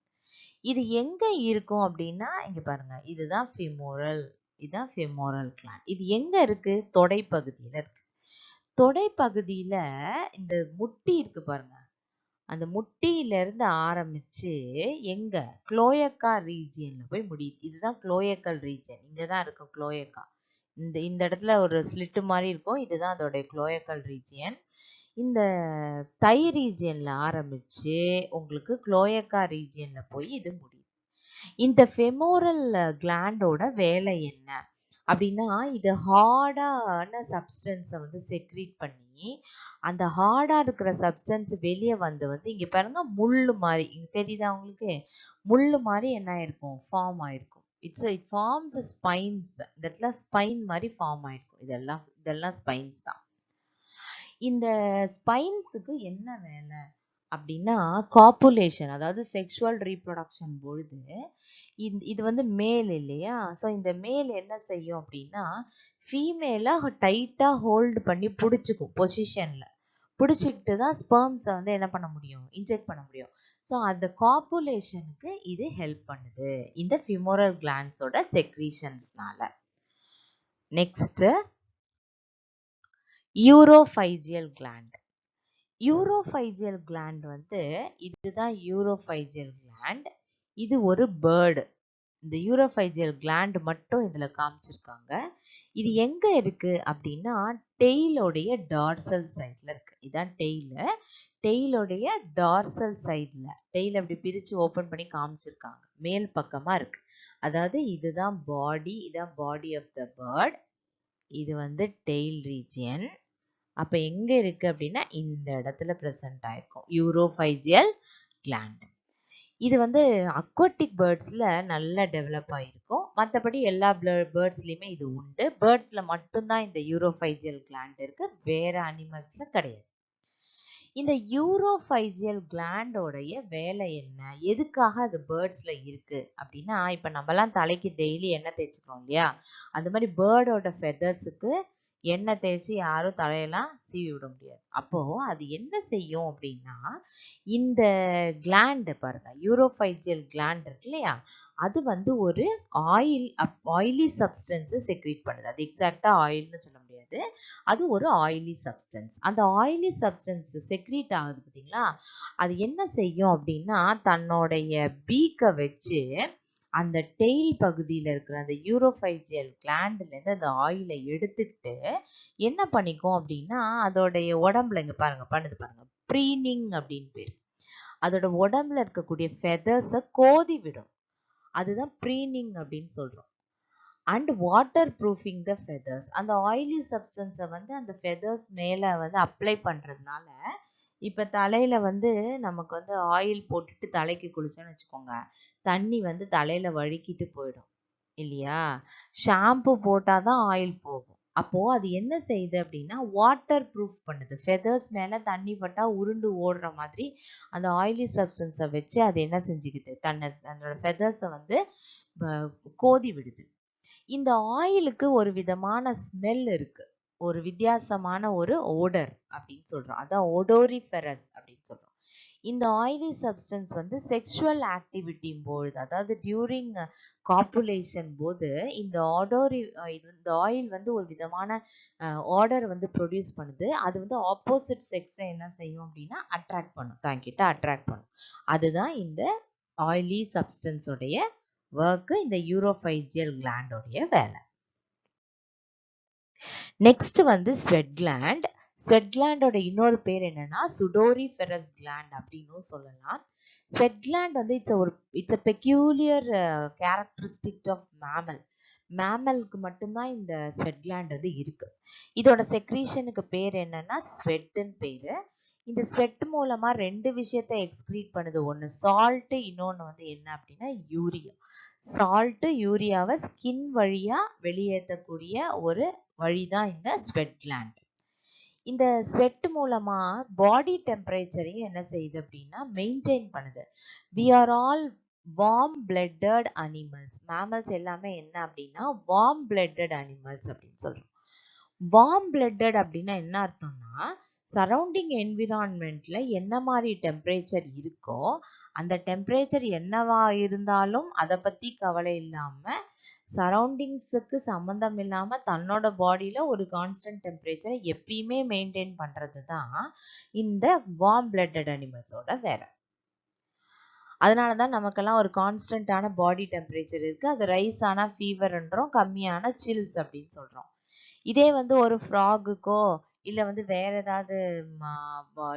இது எங்க இருக்கும் அப்படின்னா, இங்க பாருங்க, இதுதான் ஃபெமோரல். இதுதான் ஃபெமோரல் கிளாண்ட். இது எங்க இருக்கு? தொடை பகுதியில இருக்கு. தொடை பகுதியில இந்த முட்டி இருக்கு பாருங்க, அந்த முட்டியில இருந்து ஆரம்பிச்சு எங்க குளோயக்கா ரீஜியன்ல போய் முடியுது. இதுதான் குளோயக்கல் ரீஜன். இங்கதான் இருக்கும் குளோயக்கா. இந்த இடத்துல ஒரு ஸ்லிட் மாதிரி இருக்கும். இதுதான் அதோட குளோயக்கல் ரீஜியன். இந்த தை ரீஜியன்ல ஆரம்பிச்சு உங்களுக்கு குளோயக்கா ரீஜியன்ல போய் இது முடியுது. இந்த ஃபெமோரல் கிளாண்டோட வேலை என்ன அப்படின்னா, இது ஹார்டான சப்ஸ்டன்ஸை வந்து செக்ரீட் பண்ணி, அந்த ஹார்டா இருக்கிற சப்ஸ்டன்ஸ் வெளியே வந்து இங்க பாருங்க, முள்ளு மாதிரி இங்க தெரியுதா உங்களுக்கு? முள்ளு மாதிரி என்ன ஆயிருக்கும்? ஃபார்ம் ஆயிருக்கும். It forms spines. இந்த இடத்துல ஸ்பைன் மாதிரி ஃபார்ம் ஆயிருக்கும். இதெல்லாம் ஸ்பைன்ஸ் தான். இந்த ஸ்பைன்ஸுக்கு என்ன வேலை அப்படின்னா, காப்புலேஷன், அதாவது செக்ஷுவல் ரீப்ரொடக்ஷன் பொழுது இது வந்து மேல் இல்லையா? ஸோ இந்த மேல் என்ன செய்யும் அப்படின்னா, ஃபீமேலை டைட்டா ஹோல்டு பண்ணி பிடிச்சிக்கும் பொசிஷன்ல. பிடிச்சிக்கிட்டு தான் ஸ்பெர்ம்ஸை வந்து என்ன பண்ண முடியும்? இன்ஜெக்ட் பண்ண முடியும். ஸோ அந்த காப்புலேஷனுக்கு இது ஹெல்ப் பண்ணுது, இந்த ஃபிமோரல் கிளாண்ட்ஸோட செக்ரீஷன்ஸ்னால. Next uropygial gland. Uropygial gland வந்து இதுதான் யூரோஃபைஜியல் கிளாண்ட். இது ஒரு பேர்டு. இந்த யூரோஃபைஜியல் கிளாண்ட் மட்டும் இதுல காமிச்சிருக்காங்க. இது எங்க இருக்கு அப்படின்னா, டெய்லோடைய டார்சல் சைட்ல இருக்கு. இதான் டெய்லோடைய டார்சல் சைட்ல. டெய்ல் அப்படி பிரிச்சு ஓபன் பண்ணி காமிச்சிருக்காங்க. மேல் பக்கமா இருக்கு. அதாவது இதுதான் பாடி. இதான் பாடி ஆஃப் த பேர்ட். இது வந்து டெய்ல் ரீஜியன். அப்ப எங்க இருக்கு அப்படின்னா, இந்த இடத்துல பிரசன்ட் ஆயிருக்கும் யூரோஃபைஜியல் கிளாண்ட். இது வந்து அக்வாட்டிக் பேர்ட்ஸ்ல நல்லா டெவலப் ஆயிருக்கும். மற்றபடி எல்லா பேர்ட்ஸ்லயுமே இது உண்டு. பேர்ட்ஸ்ல மட்டும்தான் இந்த யூரோஃபைஜியல் கிளாண்ட் இருக்கு, வேற அனிமல்ஸ்ல கிடையாது. இந்த யூரோஃபைஜியல் கிளாண்டோடைய வேலை என்ன? எதுக்காக அது பேர்ட்ஸ்ல இருக்கு அப்படின்னா, இப்ப நம்மலாம் தலைக்கு டெய்லி எண்ணெய் தேய்ச்சிக்கிறோம் இல்லையா? அந்த மாதிரி பேர்டோட ஃபெதர்ஸுக்கு எண்ணெய் தேய்ச்சி யாரும் தலையெல்லாம் சீவி விட முடியாது. அப்போ அது என்ன செய்யும் அப்படின்னா, இந்த கிளாண்ட் பாருங்க, யூரோஃபைஜியல் கிளாண்ட் இருக்கு இல்லையா? அது வந்து ஒரு ஆயிலி சப்ஸ்டன்ஸை செக்ரீட் பண்ணுது. அது எக்ஸாக்டா ஆயில்னு சொல்ல முடியாது. அது ஒரு ஆயிலி சப்ஸ்டன்ஸ். அந்த ஆயிலி சப்ஸ்டன்ஸ் செக்ரீட் ஆகுது பார்த்தீங்களா? அது என்ன செய்யும் அப்படின்னா, தன்னுடைய பீக்கை வச்சு அந்த டெய்ல் பகுதியில் இருக்கிற அந்த யூரோஃபைஜியல் கிளாண்ட்லேருந்து அந்த ஆயிலை எடுத்துக்கிட்டு என்ன பண்ணிக்கும் அப்படின்னா, அதோடைய உடம்புல இங்க பாருங்க பண்ணுது பாருங்க, ப்ரீனிங் அப்படின்னு பேர். அதோட உடம்புல இருக்கக்கூடிய ஃபெதர்ஸை கோதி விடும். அதுதான் ப்ரீனிங் அப்படின்னு சொல்றோம். And water proofing the feathers. அந்த ஆயிலி சப்ஸ்டன்ஸை வந்து அந்த ஃபெதர்ஸ் மேலே வந்து அப்ளை பண்ணுறதுனால, இப்போ தலையில வந்து நமக்கு வந்து ஆயில் போட்டுட்டு தலைக்கு குளிச்சோன்னு வச்சுக்கோங்க, தண்ணி வந்து தலையில வழுக்கிட்டு போயிடும் இல்லையா? ஷாம்பு போட்டாதான் ஆயில் போகும். அப்போ அது என்ன செய்யுது அப்படின்னா, வாட்டர் ப்ரூஃப் பண்ணுது. ஃபெதர்ஸ் மேல தண்ணி பட்டா உருண்டு ஓடுற மாதிரி அந்த ஆயிலி சப்ஸ்டன்ஸை வச்சு அது என்ன செஞ்சுக்குது, தன்னோட ஃபெதர்ஸை வந்து கோதி விடுது. இந்த ஆயிலுக்கு ஒரு விதமான ஸ்மெல் இருக்கு, ஒரு வித்தியாசமான ஒரு ஓடர் அப்படின்னு சொல்றோம். அதான் ஓடோரிஃபெரஸ் அப்படின்னு சொல்றோம். இந்த ஆயிலி சப்ஸ்டன்ஸ் வந்து செக்ஷுவல் ஆக்டிவிட்டி போது, அதாவது டியூரிங் காப்புலேஷன் போது இந்த இந்த ஆயில் வந்து ஒரு விதமான ஆர்டர் வந்து ப்ரொடியூஸ் பண்ணுது. அது வந்து ஆப்போசிட் செக்ஸை என்ன செய்யும் அப்படின்னா அட்ராக்ட் பண்ணும், தாங்கிட்ட அட்ராக்ட் பண்ணும். அதுதான் இந்த ஆயிலி சப்ஸ்டன்ஸ் உடைய ஒர்க்கு, இந்த யூரோஃபைஜியல் கிளாண்டோடைய வேலை. நெக்ஸ்ட் வந்து ஸ்வெட் கிளாண்ட். ஸ்வெட் கிளாண்டோட இன்னொரு பேர் என்னன்னா சுடோரிஃபெரஸ் கிளாண்ட் அப்படின்னு சொல்லலாம். ஸ்வெட் கிளாண்ட் வந்து it's a peculiar characteristic of mammal. மேமலுக்கு மட்டும்தான் இந்த ஸ்வெட் கிளாண்ட் வந்து இருக்கு. இதோட செக்ரீஷனுக்கு பேர் என்னன்னா ஸ்வெட்னு பேரு. இந்த ஸ்வெட் மூலமா ரெண்டு விஷயத்த எக்ஸ்கிரீட் பண்ணுது. ஒன்று சால்ட், இன்னொன்று வந்து என்ன அப்படின்னா யூரியா. சால்ட் யூரியாவை ஸ்கின் வழியா வெளியேற்றக்கூடிய ஒரு வழிதான் இந்த ஸ்வெட் கிளாண்ட். இந்த ஸ்வெட் மூலமா பாடி டெம்பரேச்சரையும் என்ன செய்யுது அப்படின்னா மெயின்டைன் பண்ணுது. We are all warm blooded animals. Mammals எல்லாமே என்ன அப்படின்னா வார்ம் பிளட்டட் அனிமல்ஸ் அப்படின்னு சொல்றோம். வார்ம் பிளட்டட் அப்படின்னா என்ன அர்த்தம்னா சரௌண்டிங் என்விரான்மெண்ட்ல என்ன மாதிரி டெம்பரேச்சர் இருக்கோ அந்த டெம்பரேச்சர் என்னவா இருந்தாலும் அதை பத்தி கவலை இல்லாம சரௌண்டிங்ஸுக்கு சம்மந்தம் இல்லாம தன்னோட பாடியில ஒரு கான்ஸ்டன்ட் டெம்பரேச்சரை எப்பயுமே மெயின்டைன் பண்றது தான் இந்த வார்ம் பிளட்டட் அனிமல்ஸோட வேலை. அதனாலதான் நமக்கெல்லாம் ஒரு கான்ஸ்டன்டான பாடி டெம்பரேச்சர் இருக்கு. அது ரைஸ் ஆனா ஃபீவர்ன்றோம், கம்மியான சில்ஸ் அப்படின்னு சொல்றோம். இதே வந்து ஒரு ஃப்ராகுக்கோ இல்ல வந்து வேற ஏதாவது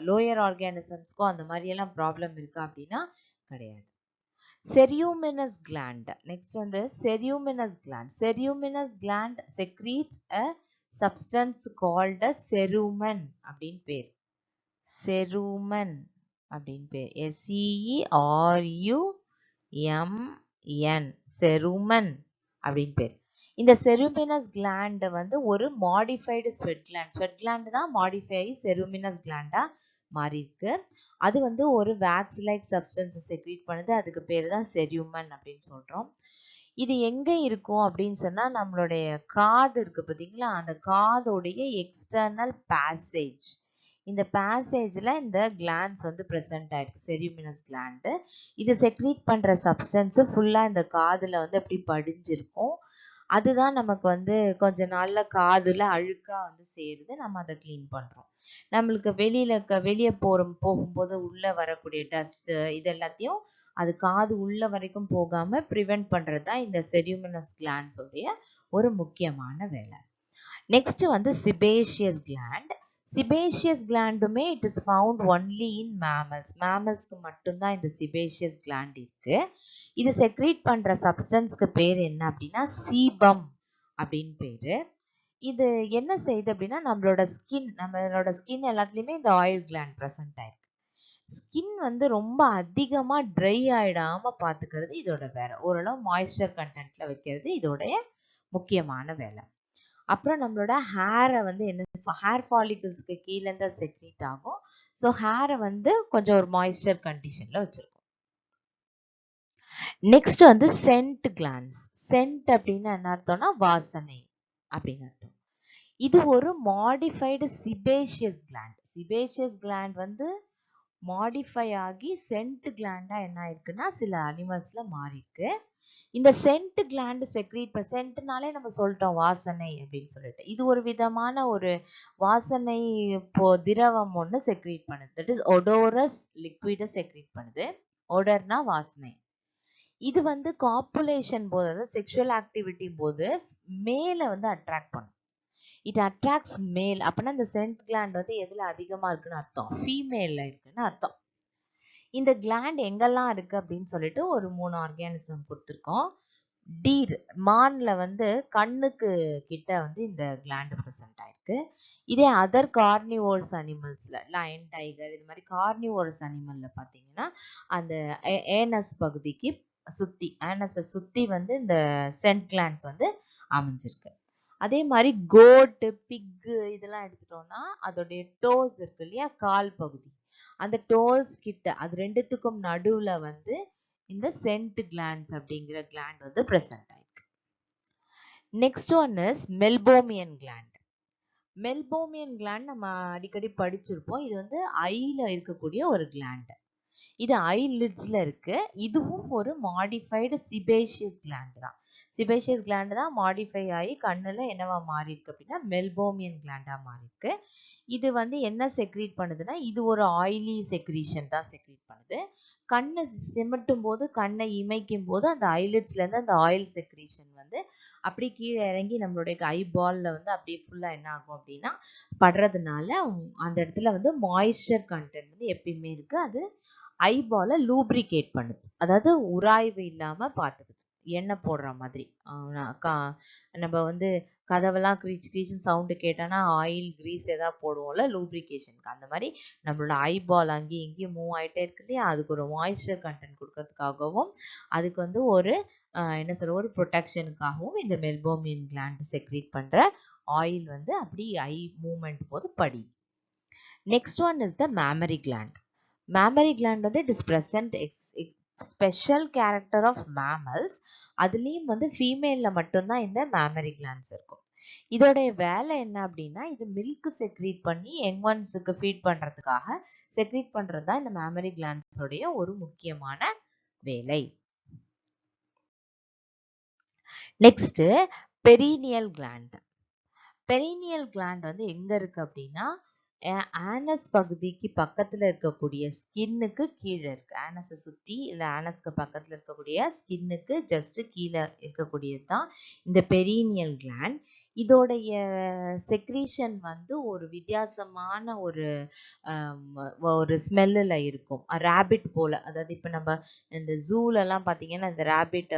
லோயர் ஆர்கானிசம்ஸ்க்கோ அந்த மாதிரி எல்லாம் ப்ராப்ளம் இருக்கா அப்படின்னா கிடையாது. செரியூமினஸ் கிளாண்ட். நெக்ஸ்ட் வந்து ceruminous gland. Ceruminous gland secretes a substance called as cerumen அப்படின்னு பேர். செருமன் அப்படின்னு பேர். SERUMN செருமன் அப்படின்னு பேர். இந்த செருமினஸ் கிளாண்ட் வந்து ஒரு modified sweat gland. Sweat gland தான் மாடிஃபை ஆகி செருமினஸ் கிளாண்டா மாறி இருக்கு. அது வந்து ஒரு வேக்ஸ் லைக் சப்ஸ்டன்ஸ் செக்ரீட் பண்ணுது. அதுக்கு பேர் தான் செருமன் அப்படின்னு சொல்றோம். இது எங்க இருக்கும் அப்படின்னு சொன்னா நம்மளுடைய காது இருக்கு பார்த்தீங்களா, அந்த காதோடைய எக்ஸ்டர்னல் பேசேஜ். இந்த பேசேஜ்ல இந்த கிளாண்ட்ஸ் வந்து பிரசன்ட் ஆயிருக்கு, செரியூமினஸ் கிளாண்ட். இது செக்ரீட் பண்ற சப்ஸ்டன்ஸ் ஃபுல்லா இந்த காதுல வந்து அப்படி படிஞ்சிருக்கும். அதுதான் நமக்கு வந்து கொஞ்ச நாள்ல காதுல அழுக்கா வந்து சேருது. நம்ம அதை கிளீன் பண்றோம். நம்மளுக்கு வெளியே போகும்போது உள்ள வரக்கூடிய டஸ்ட் இது எல்லாத்தையும் அது காது உள்ள வரைக்கும் போகாம ப்ரிவென்ட் பண்றது தான் இந்த செரியூமினஸ் கிளாண்ட்ஸ் உடைய ஒரு முக்கியமான வேலை. நெக்ஸ்ட் வந்து சிபேஷியஸ் கிளாண்ட். சிபேஷியஸ் கிளாண்டுமே it is found only in mammals. மேமல்ஸ்க்கு மட்டும்தான் இந்த சிபேஷியஸ் கிளாண்ட் இருக்கு. இது செக்ரீட் பண்ற சப்ஸ்டன்ஸ்க்கு பேர் என்ன அப்படின்னா சீபம் அப்படின்னு பேரு. இது என்ன செய்யுது அப்படின்னா நம்மளோட ஸ்கின் எல்லாத்துலயுமே இந்த ஆயில் கிளாண்ட் பிரசன்ட் ஆயிருக்கு. ஸ்கின் வந்து ரொம்ப அதிகமா ட்ரை ஆயிடாம பாத்துக்கிறது இதோட வேலை. ஓரளவு மாய்ஸ்சர் கண்டென்ட்ல வைக்கிறது இதோடைய முக்கியமான வேலை. அப்புறம் நம்மளோட ஹேரை வந்து என்ன ஹேர் ஃபாலிகல்ஸ்க்கு கீழே இருந்து செக்ரீட் ஆகும். ஸோ ஹேரை வந்து கொஞ்சம் ஒரு மாய்ஸ்சர் கண்டிஷன்ல வச்சிருக்கோம். நெக்ஸ்ட் வந்து சென்ட் கிளாண்ட்ஸ். சென்ட் அப்படின்னு என்ன அர்த்தம்னா வாசனை அப்படின்னு அர்த்தம். இது ஒரு மாடிஃபைடு சிபேஷியஸ் கிளாண்ட். சிபேஷியஸ் கிளாண்ட் வந்து மாடிஃபை ஆகி சென்ட் கிளாண்டா என்ன ஆயிருக்குன்னா சில அனிமல்ஸ்ல மாறி இருக்கு. இந்த சென்ட் கிளாண்ட் செக்ரீட் சென்ட்னாலே நம்ம சொல்லிட்டோம் வாசனை அப்படின்னு சொல்லிட்டு. இது ஒரு விதமான ஒரு வாசனை திரவம் ஒன்று செக்ரீட் பண்ணுது. தட் இஸ் ஒடோரஸ் லிக்விட செக்ரீட் பண்ணுது. ஒடர்னா வாசனை. இது வந்து காப்புலேஷன் போது, அதாவது செக்ஷுவல் ஆக்டிவிட்டி போது மேல வந்து அட்ராக்ட் பண்ணும். இட் அட்ராக்ட்ஸ் மேல். அப்படின்னா இந்த சென்ட் கிளாண்ட் வந்து எதுல அதிகமா இருக்குன்னு அர்த்தம், ஃபீமேல்ல இருக்குன்னு அர்த்தம். இந்த கிளாண்ட் எங்கெல்லாம் இருக்கு அப்படின்னு சொல்லிட்டு ஒரு 3 ஆர்கானிசம் கொடுத்துருக்கோம். டீர் மான்ல வந்து கண்ணுக்கு கிட்ட வந்து இந்த கிளாண்ட் பிரசன்ட் ஆயிருக்கு. இதே அதர் கார்னிவோர்ஸ் அனிமல்ஸ்ல லயன், டைகர் இது மாதிரி கார்னிவோர்ஸ் அனிமல்ல பாத்தீங்கன்னா அந்த ஏனஸ் பகுதிக்கு சுத்தி வந்து இந்த சென்ட் கிளாண்ட்ஸ் வந்து அமைஞ்சிருக்கு. அதே மாதிரி கோட்டு, பிக்கு இதெல்லாம் எடுத்துட்டோம்னா அதோடைய டோஸ் இருக்கு இல்லையா, கால் பகுதி, அந்த டோஸ் கிட்ட அது ரெண்டுத்துக்கும் நடுவுல வந்து இந்த சென்ட் கிளாண்ட்ஸ் அப்படிங்கிற கிளாண்ட் வந்து பிரசன்ட் ஆயிருக்கு. Next one is meibomian gland. Meibomian gland நம்ம அடிக்கடி படிச்சிருப்போம். இது வந்து ஐல இருக்கக்கூடிய ஒரு கிளாண்ட். இது ஐலிட்ஸ்ல இருக்கு. இதுவும் ஒரு மாடிஃபைடு சிபேஷியஸ் கிளாண்ட் தான். சிபேஷியஸ் கிளாண்ட் தான் மாடிஃபை ஆகி கண்ணுல என்னவா மாறி இருக்கு அப்படின்னா மெல்போமியன் கிளாண்டா மாறி இருக்கு. இது வந்து என்ன செக்ரீட் பண்ணுதுன்னா இது ஒரு ஆயிலி செக்ரீஷன் தான் செக்ரீட் பண்ணுது. கண்ணை சிமிட்டும் போது கண்ணை இமைக்கும் போது அந்த ஐலிட்ஸ்ல இருந்து அந்த ஆயில் செக்ரீஷன் வந்து அப்படி கீழே இறங்கி நம்மளுடைய ஐபால்ல வந்து அப்படியே ஃபுல்லா என்ன ஆகும் அப்படின்னா படுறதுனால அந்த இடத்துல வந்து மாய்ஸ்சர் கண்டென்ட் வந்து எப்பயுமே இருக்கு. அது ஐபாலை லூப்ரிகேட் பண்ணுது. அதாவது உராய்வு இல்லாம பார்த்துக்குது. எண்ணெய் போடுற மாதிரி. நம்ம வந்து கதவெல்லாம் க்ரீச்சுன்னு சவுண்டு கேட்டோன்னா ஆயில் கிரீஸ் ஏதாவது போடுவோம்ல லூப்ரிகேஷனுக்கு. அந்த மாதிரி நம்மளோட ஐபால் அங்கேயும் இங்கேயும் மூவ் ஆகிட்டே இருக்கு இல்லையா, அதுக்கு ஒரு மாய்ஸ்சர் கண்டென்ட் கொடுக்கறதுக்காகவும் அதுக்கு வந்து ஒரு என்ன சொல்ற ஒரு ப்ரொடெக்ஷனுக்காகவும் இந்த மெல்போமியன் கிளாண்ட் செக்ரீட் பண்ற ஆயில் வந்து அப்படி ஐ மூவ்மெண்ட் போது படி. Next one is the mammary gland. Mammary gland வந்து it is present special character of mammals. அதுலேயும் வந்து ஃபீமேல்ல மட்டும்தான் இந்த mammary glands இருக்கும். இதோடைய வேலை என்ன அப்படின்னா இது மில்க் செக்ரீட் பண்ணி யங் ஒன்ஸுக்கு ஃபீட் பண்றதுக்காக செக்ரீட் பண்றது தான் இந்த mammary glands உடைய ஒரு முக்கியமான வேலை. Next perineal gland. Perineal gland வந்து எங்க இருக்கு அப்படின்னா ஆனஸ் பகுதிக்கு பக்கத்துல இருக்கக்கூடிய ஸ்கின்னுக்கு கீழே இருக்கு. ஆனஸை சுத்தி இல்ல ஆனஸ்க்கு பக்கத்துல இருக்கக்கூடிய ஸ்கின்னுக்கு ஜஸ்ட் கீழே இருக்கக்கூடியது தான் இந்த பெரினியல் கிளாண்ட். இதோடைய செக்ரீஷன் வந்து ஒரு வித்தியாசமான ஒரு ஸ்மெல்லில் இருக்கும். ரேபிட் போல. அதாவது இப்போ நம்ம இந்த ஜூலெல்லாம் பார்த்தீங்கன்னா இந்த ரேபிட்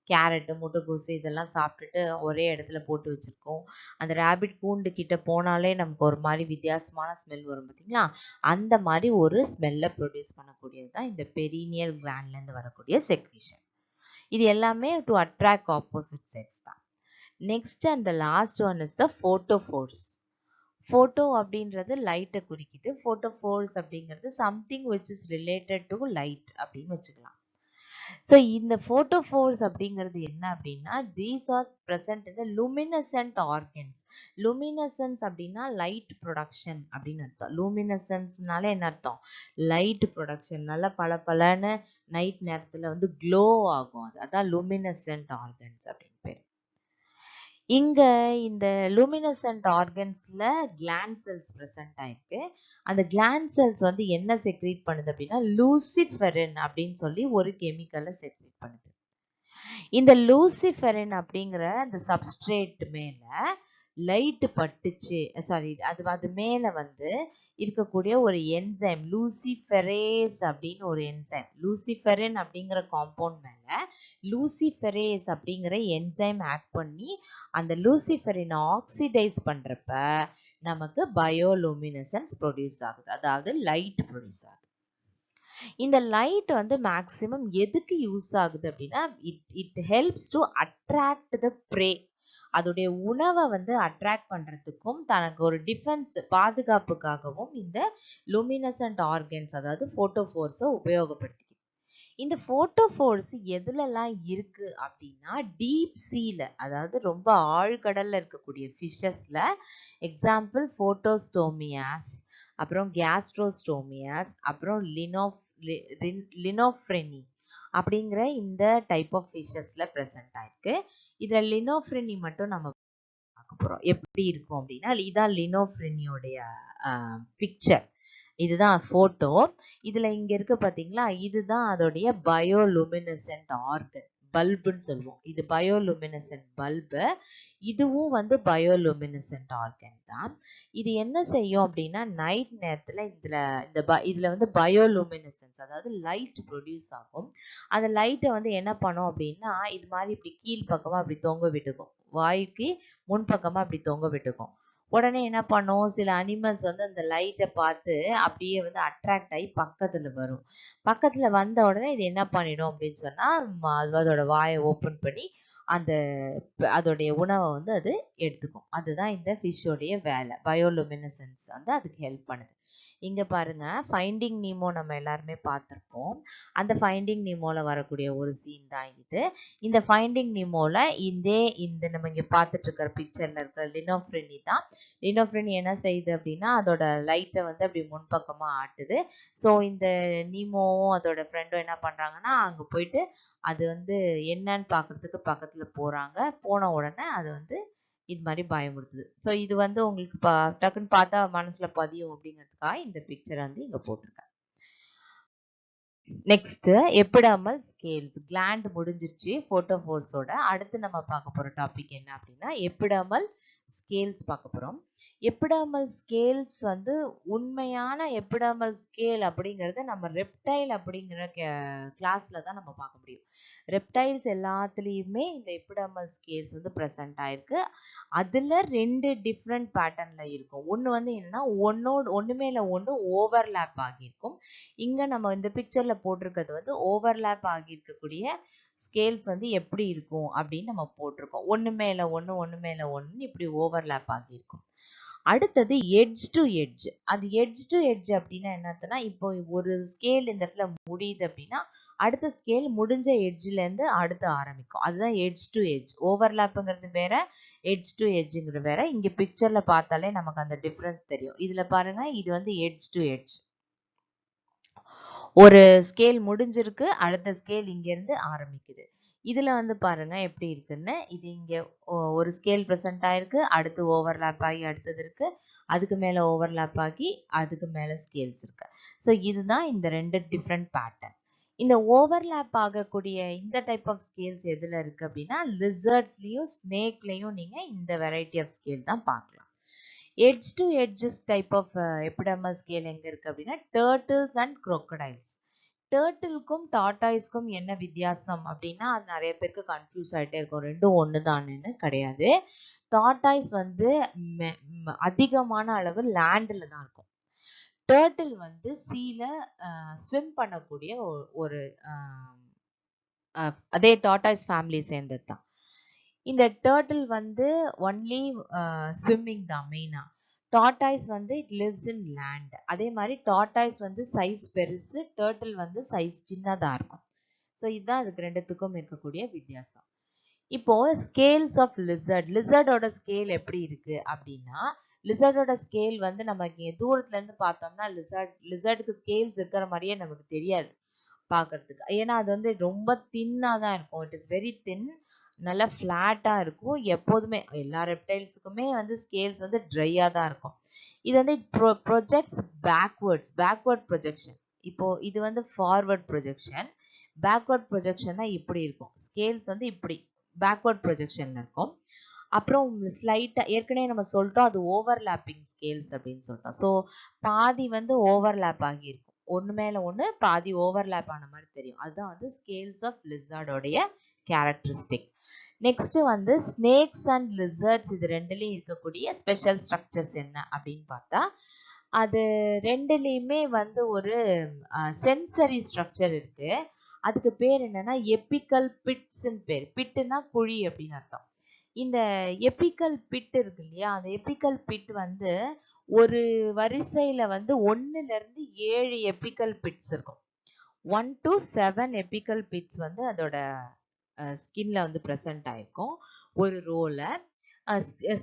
கேரட்டு முட்டைகோசு இதெல்லாம் சாப்பிட்டுட்டு ஒரே இடத்துல போட்டு வச்சுருக்கோம். அந்த ரேபிட் கூண்டு கிட்ட போனாலே நமக்கு ஒரு மாதிரி வித்தியாசமான ஸ்மெல் வரும் பார்த்தீங்களா, அந்த மாதிரி ஒரு ஸ்மெல்லை ப்ரொடியூஸ் பண்ணக்கூடியது தான் இந்த பெரினியல் கிளாண்ட்லேருந்து வரக்கூடிய செக்ரீஷன். இது எல்லாமே டு அட்ராக்ட் ஆப்போசிட் செக்ஸ் தான். Next and the last one is the photophores. Photo அப்படின்றது லைட்டை குறிக்குது. ஃபோட்டோஃபோர்ஸ் அப்படிங்கிறது something which is related to light அப்படின்னு வச்சுக்கலாம். ஸோ இந்த ஃபோட்டோஃபோர்ஸ் அப்படிங்கிறது என்ன அப்படின்னா these are present in the luminescent organs. Luminescence அப்படின்னா லைட் ப்ரொடக்ஷன் அப்படின்னு அர்த்தம். லூமினசன்ஸ்னால என்ன அர்த்தம், லைட் ப்ரொடக்ஷன். நல்லா பளபளன்னு நைட் நேரத்தில் வந்து க்ளோ ஆகும். அதான் லூமினசன்ட் ஆர்கன்ஸ் அப்படின்னு பேர். இங்க இந்த லூமினசன்ட் ஆர்கன்ஸ்ல கிளாண்ட் செல்ஸ் பிரசன்ட் ஆயிருக்கு. அந்த கிளாண்ட் செல்ஸ் வந்து என்ன செக்ரீட் பண்ணுது அப்படின்னா லூசிஃபெரின் அப்படின்னு சொல்லி ஒரு கெமிக்கலை செக்ரீட் பண்ணுது. இந்த லூசிஃபெரின் அப்படிங்கிற அந்த சப்ஸ்ட்ரேட் மேல லைட் பட்டுச்சு, சாரி அது மேல வந்து இருக்கக்கூடிய ஒரு என்சைம் லூசிஃபெரேஸ் அப்படின்னு ஒரு என்சைம், லூசிஃபெரின் அப்படிங்கிற காம்பவுண்ட் மேல லூசிஃபெரேஸ் அப்படிங்கிற என்சைம் ஆக்ட் பண்ணி அந்த லூசிஃபெரினை ஆக்சிடைஸ் பண்றப்ப நமக்கு பயோலூமினசன்ஸ் ப்ரொடியூஸ் ஆகுது, அதாவது லைட் ப்ரொடியூஸ் ஆகுது. இந்த லைட் வந்து மேக்சிமம் எதுக்கு யூஸ் ஆகுது அப்படின்னா it helps to attract the pray. அதோடைய உணவை வந்து அட்ராக்ட் பண்றதுக்கும் தனக்கு ஒரு டிஃபென்ஸ் பாதுகாப்புக்காகவும் இந்த லூமினசன்ட் ஆர்கன்ஸ் அதாவது ஃபோட்டோஃபோர்ஸை உபயோகப்படுத்திக்குது. இந்த ஃபோட்டோஃபோர்ஸ் எதுலலாம் இருக்கு அப்படின்னா டீப் சீல, அதாவது ரொம்ப ஆழ்கடல்ல இருக்கக்கூடிய ஃபிஷஸ்ல, எக்ஸாம்பிள் ஃபோட்டோஸ்டோமியாஸ், அப்புறம் கேஸ்ட்ரோஸ்டோமியாஸ், அப்புறம் லினோஃப்ரெனி அப்படிங்கிற இந்த டைப் ஆஃப் ஃபிஷஸ்ல ப்ரெசென்ட் ஆயிருக்கு. இதுல லினோஃப்ரெனி மட்டும் நம்ம பார்க்க போறோம். எப்படி இருக்கும் அப்படின்னா இதான் லினோஃப்ரெனியோடைய பிக்சர். இதுதான் போட்டோ. இதுல இங்க இருக்கு பாத்தீங்களா, இதுதான் அதோடைய பயோலுமினசன்ட் ஆர்கன், பல்புன்னு சொல்லுவோம். இது பயோலுமினசன்ட் பல்பு. இதுவும் வந்து பயோலுமினசன்ட் ஆர்கன் தான். இது என்ன செய்யும் அப்படின்னா நைட் நேரத்துல இதுல வந்து பயோலுமினசன்ஸ் அதாவது லைட் ப்ரொடியூஸ் ஆகும். அந்த லைட்டை வந்து என்ன பண்ணும் அப்படின்னா இது மாதிரி இப்படி கீழ் பக்கமா அப்படி தொங்க விட்டுக்கும், வாய்க்கு முன்பக்கமா அப்படி தொங்க விட்டுக்கும். உடனே என்ன பண்ணும், சில அனிமல்ஸ் வந்து அந்த லைட்டை பார்த்து அப்படியே வந்து அட்ராக்ட் ஆகி பக்கத்துல வரும். பக்கத்துல வந்த உடனே இது என்ன பண்ணிடும் அப்படின்னு சொன்னா அதோட வாயை ஓப்பன் பண்ணி அதோடைய உணவை வந்து அது எடுத்துக்கும். அதுதான் இந்த ஃபிஷ்ஷோடைய வேலை. பயோலுமினசன்ஸ் வந்து அதுக்கு ஹெல்ப் பண்ணுது. இங்க பாருங்க, ஃபைண்டிங் நீமோ நம்ம எல்லாருமே பார்த்திருப்போம். அந்த ஃபைண்டிங் நீமோல வரக்கூடிய ஒரு சீன் தான் இது. இந்த ஃபைண்டிங் நீமோல இந்த நம்ம இங்க பார்த்துட்டு இருக்கிற பிக்சர்ல இருக்கிற லினோஃப்ரெனி தான். லினோஃப்ரெனி என்ன செய்யுது அப்படின்னா, அதோட லைட்டை வந்து அப்படி முன்பக்கமா ஆட்டுது. ஸோ இந்த நீமோவும் அதோட ஃப்ரெண்டும் என்ன பண்றாங்கன்னா, அங்க போயிட்டு அது வந்து என்னன்னு பார்க்கறதுக்கு பக்கத்துல போறாங்க. போன உடனே அது வந்து இது மாதிரி பயமுறுத்துது. ஸோ இது வந்து உங்களுக்கு டக்குன்னு பார்த்தா மனசுல பதியும் அப்படிங்கிறதுக்காக இந்த பிக்சர் வந்து இங்க போட்டிருக்கேன். Next epidermal scales. கிளாண்ட் முடிஞ்சிருச்சு போட்டோபோர்ஸோட. அடுத்து நம்ம பார்க்க போற டாபிக் என்ன அப்படின்னா எபிடர்மல் ஸ்கேல்ஸ் பார்க்க போறோம். எபிடர்மல் ஸ்கேல்ஸ் வந்து உண்மையான எபிடர்மல் ஸ்கேல் அப்படிங்கறத நம்ம ரெப்டைல் அப்படிங்கிற கிளாஸ்ல தான் நம்ம பார்க்க முடியும். ரெப்டைல்ஸ் எல்லாத்துலயுமே இந்த எபிடர்மல் ஸ்கேல்ஸ் வந்து பிரசன்ட் ஆயிருக்கு. அதுல 2 டிஃப்ரெண்ட் பேட்டர்ன்ல இருக்கும். ஒன்னு வந்து என்னன்னா ஒன்னு மேல ஒன்னு ஓவர்லாப் ஆகியிருக்கும். இங்க நம்ம இந்த பிக்சர்ல போட்டிருக்கிறது வந்து ஓவர்லாப் ஆகியிருக்கக்கூடிய ஸ்கேல்ஸ் வந்து எப்படி இருக்கும் அப்படின்னு நம்ம போட்டிருக்கோம். ஒன்னு மேல ஒன்னு இப்படி ஓவர்லாப் ஆகியிருக்கும். அடுத்தது எட்ஜ் டு எட்ஜ். அது எட்ஜ் டு எட்ஜ் அப்படின்னா என்னதுன்னா, இப்போ ஒரு ஸ்கேல் இந்த இடத்துல முடியுது அப்படின்னா அடுத்த ஸ்கேல் முடிஞ்ச எட்ஜ்ல இருந்து அடுத்து ஆரம்பிக்கும். அதுதான் எட்ஜ் டு எட்ஜ். ஓவர்லாப்புங்கிறது வேற, எட்ஜ் டு எட்ஜ்ங்கிறது வேற. இங்க பிக்சர்ல பார்த்தாலே நமக்கு அந்த டிஃபரன்ஸ் தெரியும். இதுல பாருங்க, இது வந்து எட்ஜ் டு எட்ஜ். ஒரு ஸ்கேல் முடிஞ்சிருக்கு, அடுத்த ஸ்கேல் இங்க இருந்து ஆரம்பிக்குது. இதுல வந்து பாருங்க எப்படி இருக்குன்னு. இது இங்க ஒரு ஸ்கேல் பிரசன்ட் ஆயிருக்கு, அடுத்து ஓவர்லாப் ஆகி அடுத்தது இருக்கு, அதுக்கு மேல ஓவர்லாப் ஆகி அதுக்கு மேல ஸ்கேல்ஸ் இருக்கு. ஸோ இதுதான் இந்த 2 டிஃப்ரெண்ட் பேட்டர்ன். இந்த ஓவர்லாப் ஆகக்கூடிய இந்த டைப் ஆஃப் ஸ்கேல்ஸ் எதுல இருக்கு அப்படின்னா, லிசர்ட்ஸ்லயும் ஸ்னேக்லயும் நீங்க இந்த வெரைட்டி ஆஃப் ஸ்கேல் தான் பார்க்கலாம். Edge to edges type of epidermal scale எங்க இருக்கு அப்படின்னா, டர்ட்டில்ஸ் அண்ட் crocodiles. டர்ட்டிலுக்கும் டார்டாய்ஸ்க்கும் என்ன வித்தியாசம் அப்படின்னா, அது நிறைய பேருக்கு கன்ஃபியூஸ் ஆகிட்டே இருக்கும். ரெண்டும் ஒன்று தானேன்னு கிடையாது. டார்டாய்ஸ் வந்து அதிகமான அளவு லேண்டில் தான் இருக்கும். டர்ட்டில் வந்து சீல ஸ்விம் பண்ணக்கூடிய ஒரு அதே டார்டாய்ஸ் ஃபேமிலி சேர்ந்தது தான். இந்த டர்ட்டில் வந்து ஒன்லி ஸ்விம்மிங் தான் மெயினா. டார்டாய்ஸ் வந்து இட் லிவ்ஸ் இன் லேண்ட். அதே மாதிரி டார்டாய்ஸ் வந்து சைஸ் பெருசு, டர்ட்டில் வந்து சைஸ் சின்னதா இருக்கும். ஸோ இதுதான் அதுக்கு ரெண்டுத்துக்கும் இருக்கக்கூடிய வித்தியாசம். இப்போ ஸ்கேல்ஸ் ஆஃப் லிசர்ட். லிசர்டோட ஸ்கேல் எப்படி இருக்கு அப்படின்னா, லிசர்டோட ஸ்கேல் வந்து நம்ம தூரத்துல இருந்து பார்த்தோம்னா லிசர்டுக்கு ஸ்கேல்ஸ் இருக்கிற மாதிரியே நமக்கு தெரியாது பார்க்கறதுக்கு. ஏன்னா அது வந்து ரொம்ப தின்னா தான் இருக்கும். இட் இஸ் வெரி தின், நல்லா ஃப்ளாட்டா இருக்கும். எப்போதுமே எல்லா ரெப்டைல்ஸுக்குமே வந்து ஸ்கேல்ஸ் வந்து ட்ரையா தான் இருக்கும். இது வந்து ப்ரொஜெக்ட்ஸ் பேக்வர்ட் ப்ரொஜெக்ஷன். இப்போ இது வந்து ஃபார்வர்ட் ப்ரொஜெக்ஷன். பேக்வர்ட் ப்ரொஜெக்ஷன்னா இப்படி இருக்கும். ஸ்கேல்ஸ் வந்து இப்படி பேக்வர்ட் ப்ரொஜெக்ஷன்ல இருக்கும். அப்புறம் ஸ்லைட்டா ஏற்கனவே நம்ம சொல்லிட்டோம், அது ஓவர்லாப்பிங் ஸ்கேல்ஸ் அப்படின்னு சொல்லிட்டோம். ஸோ பாதி வந்து ஓவர்லாப் ஆகியிருக்கும். ஒன்று மேல ஒன்று பாதி ஓவர்லாப் ஆன மாதிரி தெரியும். அதுதான் வந்து ஸ்கேல்ஸ் ஆஃப் லிசர்டோடைய கேரக்டரிஸ்டிக். நெக்ஸ்ட் வந்து ஸ்னேக்ஸ் அண்ட் லிசர்ட்ஸ். இது ரெண்டுலயும் இருக்கக்கூடிய ஸ்பெஷல் ஸ்ட்ரக்சர்ஸ் என்ன அப்படின்னு பார்த்தா, அது ரெண்டுலயுமே வந்து ஒரு சென்சரி ஸ்ட்ரக்சர் இருக்கு. அதுக்கு பேர் என்னன்னா எபிக்கல் பிட்ஸ்ன்னு பேர். பிட்டுனா குழி அப்படின்னு அர்த்தம். இந்த எபிக்கல் பிட் இருக்கு இல்லையா, அந்த எபிக்கல் பிட் வந்து ஒரு வரிசையில வந்து 1ல இருந்து 7 எபிக்கல் பிட்ஸ் இருக்கும். 1 to 7 எபிக்கல் பிட்ஸ் வந்து அதோட ஸ்கின்ல வந்து பிரசன்ட் ஆயிருக்கும் ஒரு ரோல.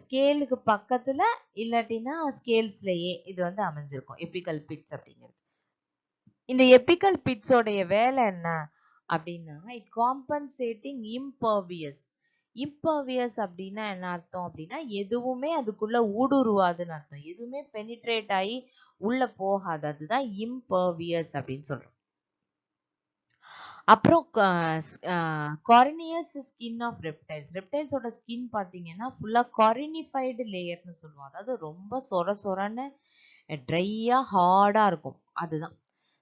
ஸ்கேலுக்கு பக்கத்துல இல்லாட்டினா ஸ்கேல்ஸ்லயே இது வந்து அமைஞ்சிருக்கும் எபிக்கல் பிட்ஸ் அப்படிங்கிறது. இந்த எபிக்கல் பிட்ஸோடைய வேலை என்ன அப்படின்னா, இட் காம்பன்சேட்டிங் இம்பர்வியஸ். இம்பர்வியஸ் அப்படின்னா என்ன அர்த்தம் அப்படின்னா, எதுவுமே அதுக்குள்ள ஊடுருவாதுன்னு அர்த்தம். எதுவுமே பெனிட்ரேட் ஆகி உள்ள போகாது. அதுதான் இம்பர்வியஸ் அப்படின்னு சொல்றோம். அப்புறம் காரினியஸ் ஸ்கின் ஆஃப் ரெப்டைல்ஸ். ரெப்டைல்ஸோட ஸ்கின் பார்த்தீங்கன்னா ஃபுல்லா காரினிஃபைடு லேயர்னு சொல்லுவோம். அதாவது ரொம்ப சொரன்னு ட்ரையா ஹார்டா இருக்கும். அதுதான்.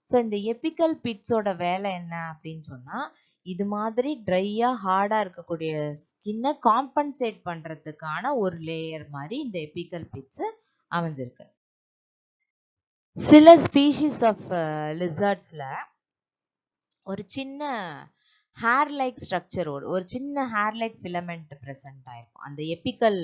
ஸோ இந்த எபிக்கல் பிட்ஸோட வேலை என்ன அப்படின்னு சொன்னா, இது மாதிரி ட்ரையா ஹார்டா இருக்கக்கூடிய ஸ்கின்னை காம்பன்சேட் பண்றதுக்கான ஒரு லேயர் மாதிரி இந்த எபிக்கல் பிட்ஸ் அமைஞ்சிருக்கு. சில ஸ்பீஷிஸ் ஆஃப் லிசர்ட்ஸ்ல ஒரு சின்ன ஹேர் லைக் ஸ்ட்ரக்சரோட ஒரு சின்ன ஹேர் லைக் ஃபிலமெண்ட் பிரசன்ட் ஆயிருக்கும் அந்த எபிக்கல்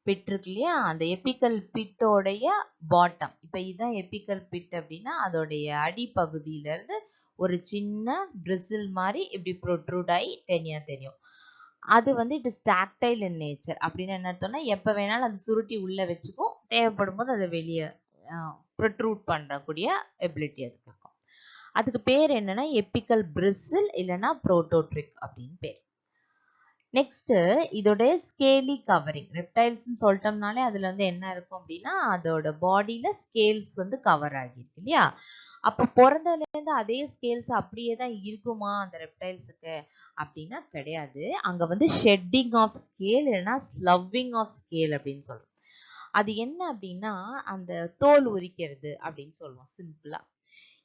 பிட் இருக்கு இல்லையா, அந்த எபிக்கல் பிட்டோடைய பாட்டம். இப்ப இதுதான் எபிக்கல் பிட் அப்படின்னா அதோடைய அடிப்பகுதியில இருந்து ஒரு சின்ன பிரிசில் மாதிரி இப்படி ப்ரொட்ரூட் ஆகி தனியா தெரியும். அது வந்து it is tactile in nature. அப்படின்னு என்ன அர்த்தம்னா எப்ப வேணாலும் அது சுருட்டி உள்ள வச்சுக்கும், தேவைப்படும் போது அதை வெளியே ப்ரொட்ரூட் பண்ணக்கூடிய எபிலிட்டி அதுக்கு இருக்கும். அதுக்கு பேர் என்னன்னா எபிக்கல் பிரிசில் இல்லைன்னா புரோட்டோட்ரிக் அப்படின்னு பேர். நெக்ஸ்ட் இதோட ஸ்கேலி கவரிங். ரெப்டைல்ஸ்ன்னு சொல்லிட்டோம்னாலே அதுல வந்து என்ன இருக்கும் அப்படின்னா அதோட பாடியில ஸ்கேல்ஸ் வந்து கவர் ஆகிருக்கு இல்லையா. அப்ப பிறந்ததுல இருந்து அதே ஸ்கேல்ஸ் அப்படியே தான் இருக்குமா அந்த ரெப்டைல்ஸுக்கு அப்படின்னா கிடையாது. அங்க வந்து ஷெட்டிங் ஆஃப் ஸ்கேல் இல்லைன்னா ஸ்லவ்விங் ஆஃப் ஸ்கேல் அப்படின்னு சொல்றோம். அது என்ன அப்படின்னா அந்த தோல் உரிக்கிறது அப்படின்னு சொல்லுவோம் சிம்பிளா.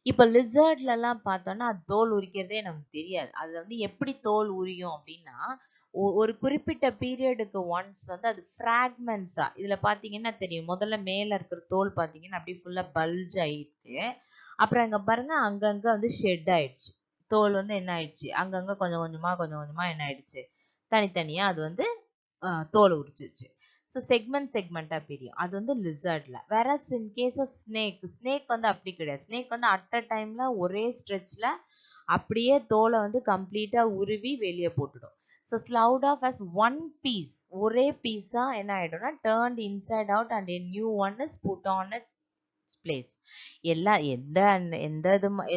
இப்ப லிசர்ட்ல எல்லாம் பார்த்தோம்னா அது தோல் உரிக்கிறதே நமக்கு தெரியாது. அதுல வந்து எப்படி தோல் உரியும் அப்படின்னா ஒரு குறிப்பிட்ட பீரியடுக்கு ஒன்ஸ் வந்து அது ஃப்ராக்மெண்ட்ஸா இதுல பாத்தீங்கன்னா தெரியும். முதல்ல மேல இருக்கிற தோல் பாத்தீங்கன்னா அப்படியே ஃபுல்லா பல்ஜ் ஆயிருக்கு. அப்புறம் அங்க பாருங்க அங்கங்க வந்து ஷெட் ஆயிடுச்சு. தோல் வந்து என்ன ஆயிடுச்சு அங்கங்க கொஞ்சம் கொஞ்சமா என்ன ஆயிடுச்சு தனித்தனியா அது வந்து தோல் உரிச்சிருச்சு. ஸோ செக்மெண்டா பிரியும். அது வந்து லிசர்ட்ல. Whereas in case of snake வந்து அப்படி கிடையாது. ஸ்னேக் வந்து அட் அ டைம்ல ஒரே ஸ்ட்ரெச்ல அப்படியே தோலை வந்து கம்ப்ளீட்டா உருவி வெளியே போட்டுடும். So sloughed off as one piece, ஒரே பீஸா என்ன ஆயிடும்னா turned inside out and a new one is put on its place. எந்த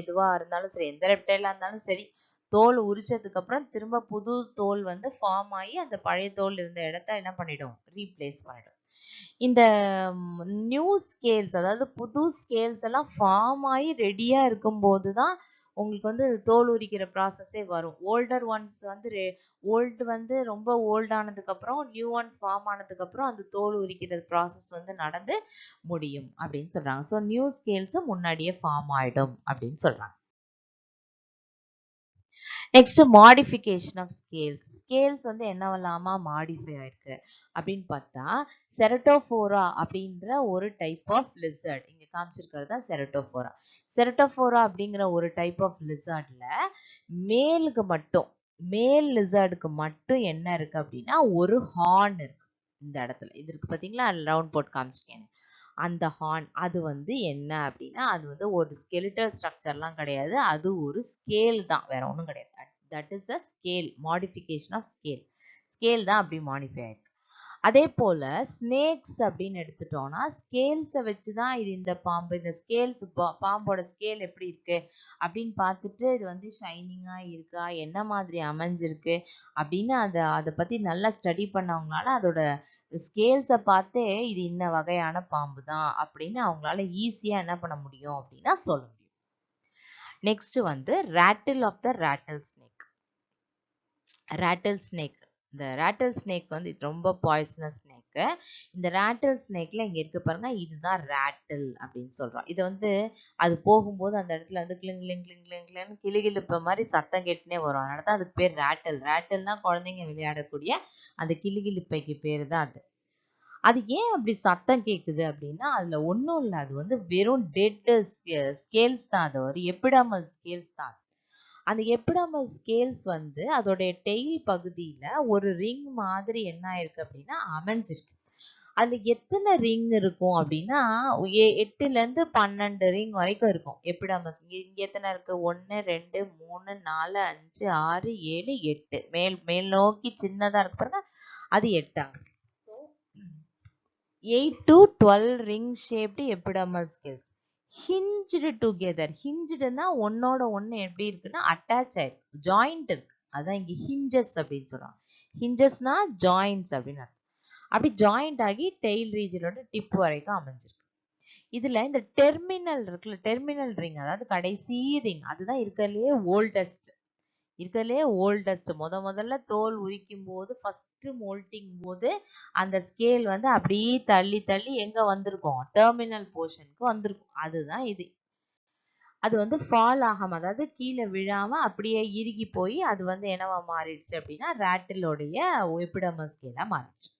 எதுவா இருந்தாலும் சரி, எந்த ரெப்டைலா இருந்தாலும் சரி, தோல் உரிச்சதுக்கு அப்புறம் திரும்ப புது தோல் வந்து ஃபார்ம் ஆகி அந்த பழைய தோல் இருந்த இடத்த என்ன பண்ணிடும் ரீப்ளேஸ் பண்ணிடும். இந்த நியூ ஸ்கேல்ஸ் அதாவது புது ஸ்கேல்ஸ் எல்லாம் ஃபார்ம் ஆகி ரெடியா இருக்கும் போதுதான் உங்களுக்கு வந்து தோல் உரிக்கிற ப்ராசஸே வரும். ஓல்டர் ஒன்ஸ் வந்து ஓல்டு வந்து ரொம்ப ஓல்ட் ஆனதுக்கு அப்புறம் நியூ ஒன்ஸ் ஃபார்ம் ஆனதுக்கு அப்புறம் அந்த தோல் உரிக்கிற ப்ராசஸ் வந்து நடந்து முடியும் அப்படின்னு சொல்றாங்க. ஸோ நியூ ஸ்கேல்ஸ் முன்னாடியே ஃபார்ம் ஆயிடும் அப்படின்னு சொல்றாங்க. Next modification of scales. Scales வந்து என்னவெல்லாமா மாடிஃபை ஆயிருக்கு அப்படின்னு பார்த்தா செரட்டோஃபோரா அப்படின்ற ஒரு டைப் ஆஃப் லிசர்ட் இங்க காமிச்சிருக்கிறது தான் செரட்டோஃபோரா. செரட்டோஃபோரா அப்படிங்கிற ஒரு டைப் ஆஃப் லிசர்ட்ல மேலுக்கு மட்டும் மேல் லிசர்டுக்கு மட்டும் என்ன இருக்கு அப்படின்னா ஒரு ஹார்ன் இருக்கு இந்த இடத்துல. இது இருக்கு பாத்தீங்களா, ரவுண்ட் போட் காமிச்சிருக்கேன். அந்த ஹார்ன் அது வந்து என்ன அப்படின்னா அது வந்து ஒரு ஸ்கெலிட்டல் ஸ்ட்ரக்சர்லாம் கிடையாது. அது ஒரு ஸ்கேல் தான், வேற ஒன்றும் கிடையாது. That is a scale, modification of scale. Scale தான் அப்படி மாடிஃபை ஆயிருக்கு. அதே போல ஸ்னேக்ஸ் அப்படின்னு எடுத்துட்டோம்னா ஸ்கேல்ஸை வச்சுதான் இது இந்த பாம்பு, இந்த ஸ்கேல்ஸ் பாம்போட ஸ்கேல் எப்படி இருக்கு அப்படின்னு பார்த்துட்டு இது வந்து ஷைனிங்கா இருக்கா, என்ன மாதிரி அமைஞ்சிருக்கு அப்படின்னு அதை பத்தி நல்லா ஸ்டடி பண்ணவங்களால அதோட ஸ்கேல்ஸை பார்த்தே இது இந்த வகையான பாம்பு தான் அப்படின்னு அவங்களால ஈஸியா என்ன பண்ண முடியும் அப்படின்னா சொல்ல முடியும். நெக்ஸ்ட் வந்து ராட்டில் ஆஃப் த ராட்டில் ஸ்னேக். ராட்டில் ஸ்னேக், இந்த ராட்டில் ஸ்னேக் வந்து ரொம்ப பாய்சனஸ் ஸ்னேக். இந்த ராட்டில் ஸ்னேக்ல இங்க இருக்கு பாருங்க, இதுதான் ராட்டில் அப்படின்னு சொல்றோம். இது வந்து அது போகும்போது அந்த இடத்துல வந்து கிளிங் கிளிங் கிளிங் கிளிங் கிளிங் கிளிகிழிப்ப மாதிரி சத்தம் கேட்டுனே வரும். அதனால தான் அதுக்கு பேர் ராட்டில். ராட்டில்னா குழந்தைங்க விளையாடக்கூடிய அந்த கிளிகிழிப்பைக்கு பேரு தான் அது. அது ஏன் அப்படி சத்தம் கேக்குது அப்படின்னா அதுல ஒன்றும் இல்லை, அது வந்து வெறும் டெட் ஸ்கேல்ஸ் தான், அது ஒரு எபிடமல் ஸ்கேல்ஸ் தான். அந்த எபிடமல் ஸ்கேல்ஸ் வந்து அதோடைய டெய்ல் பகுதியில ஒரு ரிங் மாதிரி என்ன ஆயிருக்கு அப்படின்னா அமைஞ்சிருக்கு. அதுல எத்தனை ரிங் இருக்கும் அப்படின்னா 8ல இருந்து 12 ரிங் வரைக்கும் இருக்கும் எபிடமஸ். இங்க எத்தனை இருக்கு, 1 2 3 4 5 6 7 8. மேல் நோக்கி சின்னதா இருக்கு பாருங்க, அது 8. 8 to 12 ring shaped epidermal scales hinged together. hingedனா ஒன்னோட ஒன்னு எப்படி இருக்குன்னா அட்டாச் ஆயிருக்கு, ஜாயிண்ட் இருக்கு. அதான் இங்க hinges அப்படின்னு சொல்றாங்க. hingesனா ஜாயிண்ட்ஸ் அப்படின்னு அர்த்தம். அப்படி ஜாயிண்ட் ஆகி டெய்ல் ரீஜனோட டிப் வரைக்கும் அமைஞ்சிருக்கு. இதுல இந்த டெர்மினல் இருக்குல்ல, டெர்மினல் ரிங் அதாவது கடைசி ரிங், அதுதான் இருக்கிறதுலயே ஓல்டஸ்ட். இருக்கிறதுலே ஓல்டஸ்ட். முதல்ல தோல் உரிக்கும் போது ஃபர்ஸ்ட் மோல்டிங் போது அந்த ஸ்கேல் வந்து அப்படியே தள்ளி தள்ளி எங்க வந்திருக்கும், டெர்மினல் போர்ஷனுக்கு வந்திருக்கும். அதுதான் இது. அது வந்து ஃபால் ஆகாம அதாவது கீழே விழாம அப்படியே இறுகி போய் அது வந்து என்னவா மாறிடுச்சு அப்படின்னா ராட்டிலோடைய எபிடமல் ஸ்கேலா மாறிடுச்சு.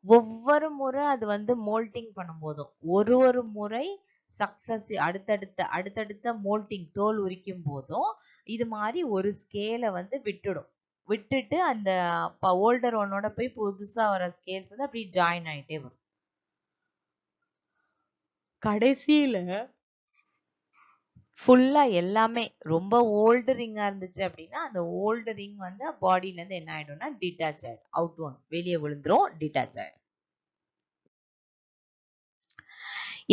ஒவ்வொரு முறை அது வந்து மோல்டிங் பண்ணும் போதும் ஒரு முறை அடுத்தடுத்த மோல்டிங் தோல் உரிக்கும் போதும் இது மாதிரி ஒரு ஸ்கேலை வந்து விட்டுடும். விட்டுட்டு அந்த ஓல்டர் ஒன்னோட போய் புதுசா வர ஸ்கேல்ஸ் வந்து அப்படி ஜாயின் ஆயிட்டே வரும். கடைசியில ஃபுல்லா எல்லாமே ரொம்ப ஓல்டு ரிங்கா இருந்துச்சு அப்படின்னா அந்த ஓல்டு ரிங் வந்து பாடியில இருந்து என்ன ஆயிடும்னா டிட்டாச் ஆயிடும். அவுட் ஒன் வெளியே விழுந்துரும், டிட்டாச் ஆயிடும்.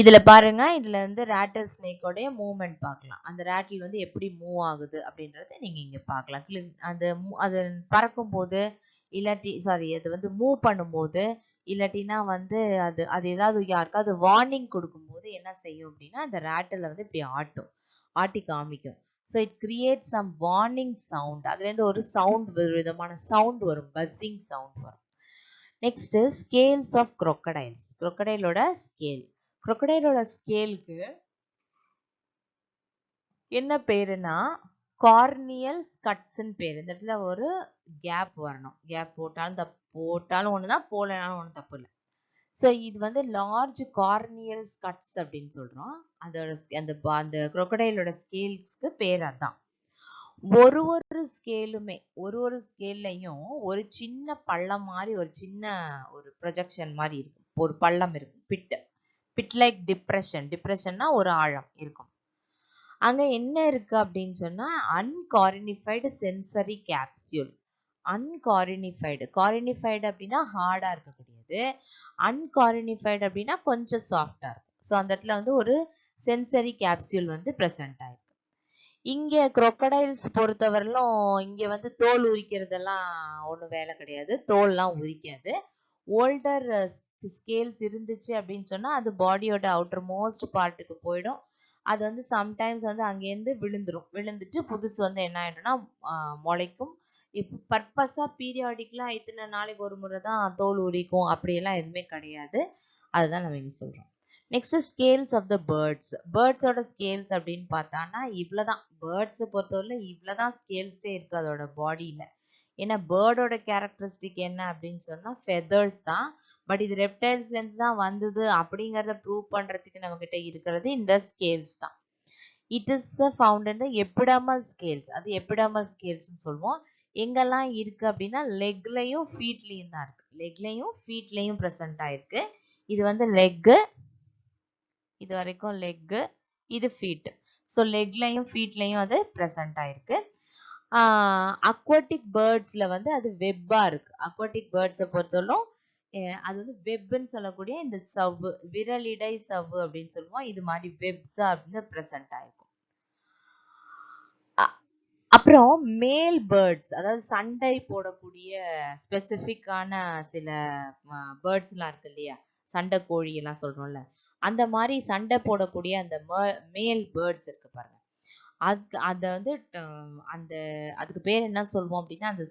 இதுல பாருங்க, இதுல வந்து ரேட்டல் ஸ்னேக்கோடைய மூவ்மெண்ட் பார்க்கலாம். அந்த ரேட்டில் வந்து எப்படி மூவ் ஆகுது அப்படின்றத நீங்க இங்க பார்க்கலாம். அந்த அது பறக்கும் போது இல்லாட்டி சாரி அது வந்து மூவ் பண்ணும்போது இல்லாட்டினா வந்து அது அது ஏதாவது யாருக்காவது வார்னிங் கொடுக்கும்போது என்ன செய்யும் அப்படின்னா அந்த ரேட்டலை வந்து இப்படி ஆட்டும், ஆட்டி காமிக்கும். So it create some warning sound. அதுலேருந்து ஒரு சவுண்ட், ஒரு விதமான சவுண்ட் வரும், பஸ்ஸிங் சவுண்ட் வரும். Next scales of crocodiles. crocodileோட ஸ்கேல். crocodileோட ஸ்கேலுக்கு என்ன பேருனா கார்னியல் ஸ்கட்ஸ்ன்னு பேரு. இந்த இடத்துல ஒரு கேப் வரணும். கேப் போட்டாலும் ஒண்ணுதான், போடலனாலும் ஒண்ணும் தப்பு இல்லை. ஸோ இது வந்து லார்ஜ் கார்னியல் ஸ்கட்ஸ் அப்படின்னு சொல்றோம். அதோட அந்த crocodileோட ஸ்கேல்ஸ்க்கு பேர் அதான். ஒரு ஸ்கேல்லையும் ஒரு சின்ன பள்ளம் மாதிரி ஒரு சின்ன ஒரு ப்ரொஜெக்ஷன் மாதிரி இருக்கும், ஒரு பள்ளம் இருக்கும், பிட் லைக் டிப்ரெஷன்னா ஒரு ஆழம் இருக்கும். அங்க என்ன இருக்கு அப்படின்னு சொன்னா அன்காரினிஃபைடு சென்சரி கேப்சியூல். காரினிஃபைடு அப்படின்னா ஹார்டா இருக்கக்கூடியது, அன்காரினிஃபைடு அப்படின்னா கொஞ்சம் சாஃப்டா இருக்கும். ஸோ அந்த இடத்துல வந்து ஒரு சென்சரி கேப்சியூல் வந்து பிரசன்ட் ஆயிருக்கு. இங்க crocodiles பொறுத்தவரையிலும் இங்க வந்து தோல் உரிக்கிறதெல்லாம் ஒண்ணும் வேலை கிடையாது, தோல்லாம் உரிக்காது. ஓல்டர் ஸ்கேல்ஸ் இருந்துச்சு அப்படின்னு சொன்னா அது பாடியோட அவுட்டர் மோஸ்ட் பார்ட்டுக்கு போயிடும். அது வந்து சம்டைம்ஸ் வந்து அங்கேருந்து விழுந்துட்டு புதுசு வந்து என்ன ஆயிடும்னா முளைக்கும். இப்போ பர்பஸா பீரியாடிக்கலா இத்தனை நாளைக்கு ஒரு முறை தான் தோல் உரிக்கும் அப்படியெல்லாம் எதுவுமே கிடையாது. அதுதான் நம்ம இங்க சொல்றோம். நெக்ஸ்ட் ஸ்கேல்ஸ் ஆஃப் த பேர்ட்ஸோட ஸ்கேல்ஸ் அப்படின்னு பார்த்தான்னா இவ்வளவுதான். பேர்ட்ஸ் பொறுத்தவரை இவ்வளவுதான் ஸ்கேல்ஸே இருக்கு அதோட பாடியில. ஏன்னா பேர்டோட கேரக்டரிஸ்டிக் என்ன அப்படின்னு சொன்னா ஃபெதர்ஸ் தான். பட் இது ரெப்டைல்ஸ்ல இருந்து தான் வந்தது அப்படிங்கறத ப்ரூவ் பண்றதுக்கு நம்ம கிட்ட இருக்கிறது இந்த ஸ்கேல்ஸ் தான். It is found in the epidermal scales. அது எபிடர்மல் ஸ்கேல்ஸ்னு சொல்லுவோம். எங்கெல்லாம் இருக்கு அப்படின்னா லெக்லையும் ஃபீட்லையும் தான் இருக்கு. லெக்லையும் ஃபீட்லையும் பிரசன்ட் ஆயிருக்கு. இது வந்து லெக், இது வரைக்கும் லெக், இது ஃபீட். ஸோ லெக்லையும் ஃபீட்லையும் அது பிரசன்ட் ஆயிருக்கு. அக்வாட்டிக் பேர்ட்ஸ்ல வந்து அது வெப்பா இருக்கு. அக்வாட்டிக் பேர்ட்ஸை பொறுத்தவரைக்கும் அது வந்து வெப்னு சொல்லக்கூடிய இந்த சவ்வு, விரலிடை சவ்வு அப்படின்னு சொல்லுவோம். இது மாதிரி வெப்ஸா அப்படின்னு பிரசன்ட் ஆயிருக்கும். அப்புறம் மேல் பேர்ட்ஸ், அதாவது சண்டை போடக்கூடிய ஸ்பெசிபிக்கான சில பேர்ட்ஸ் எல்லாம் இருக்கு இல்லையா, சண்டை கோழி எல்லாம் சொல்றோம்ல, அந்த மாதிரி சண்டை போடக்கூடிய அந்த மேல் பேர்ட்ஸ் இருக்கு பாருங்க. அத வந்து அந்த அதுக்கு பேர் என்ன சொல்லுவோம் அப்படின்னா அந்த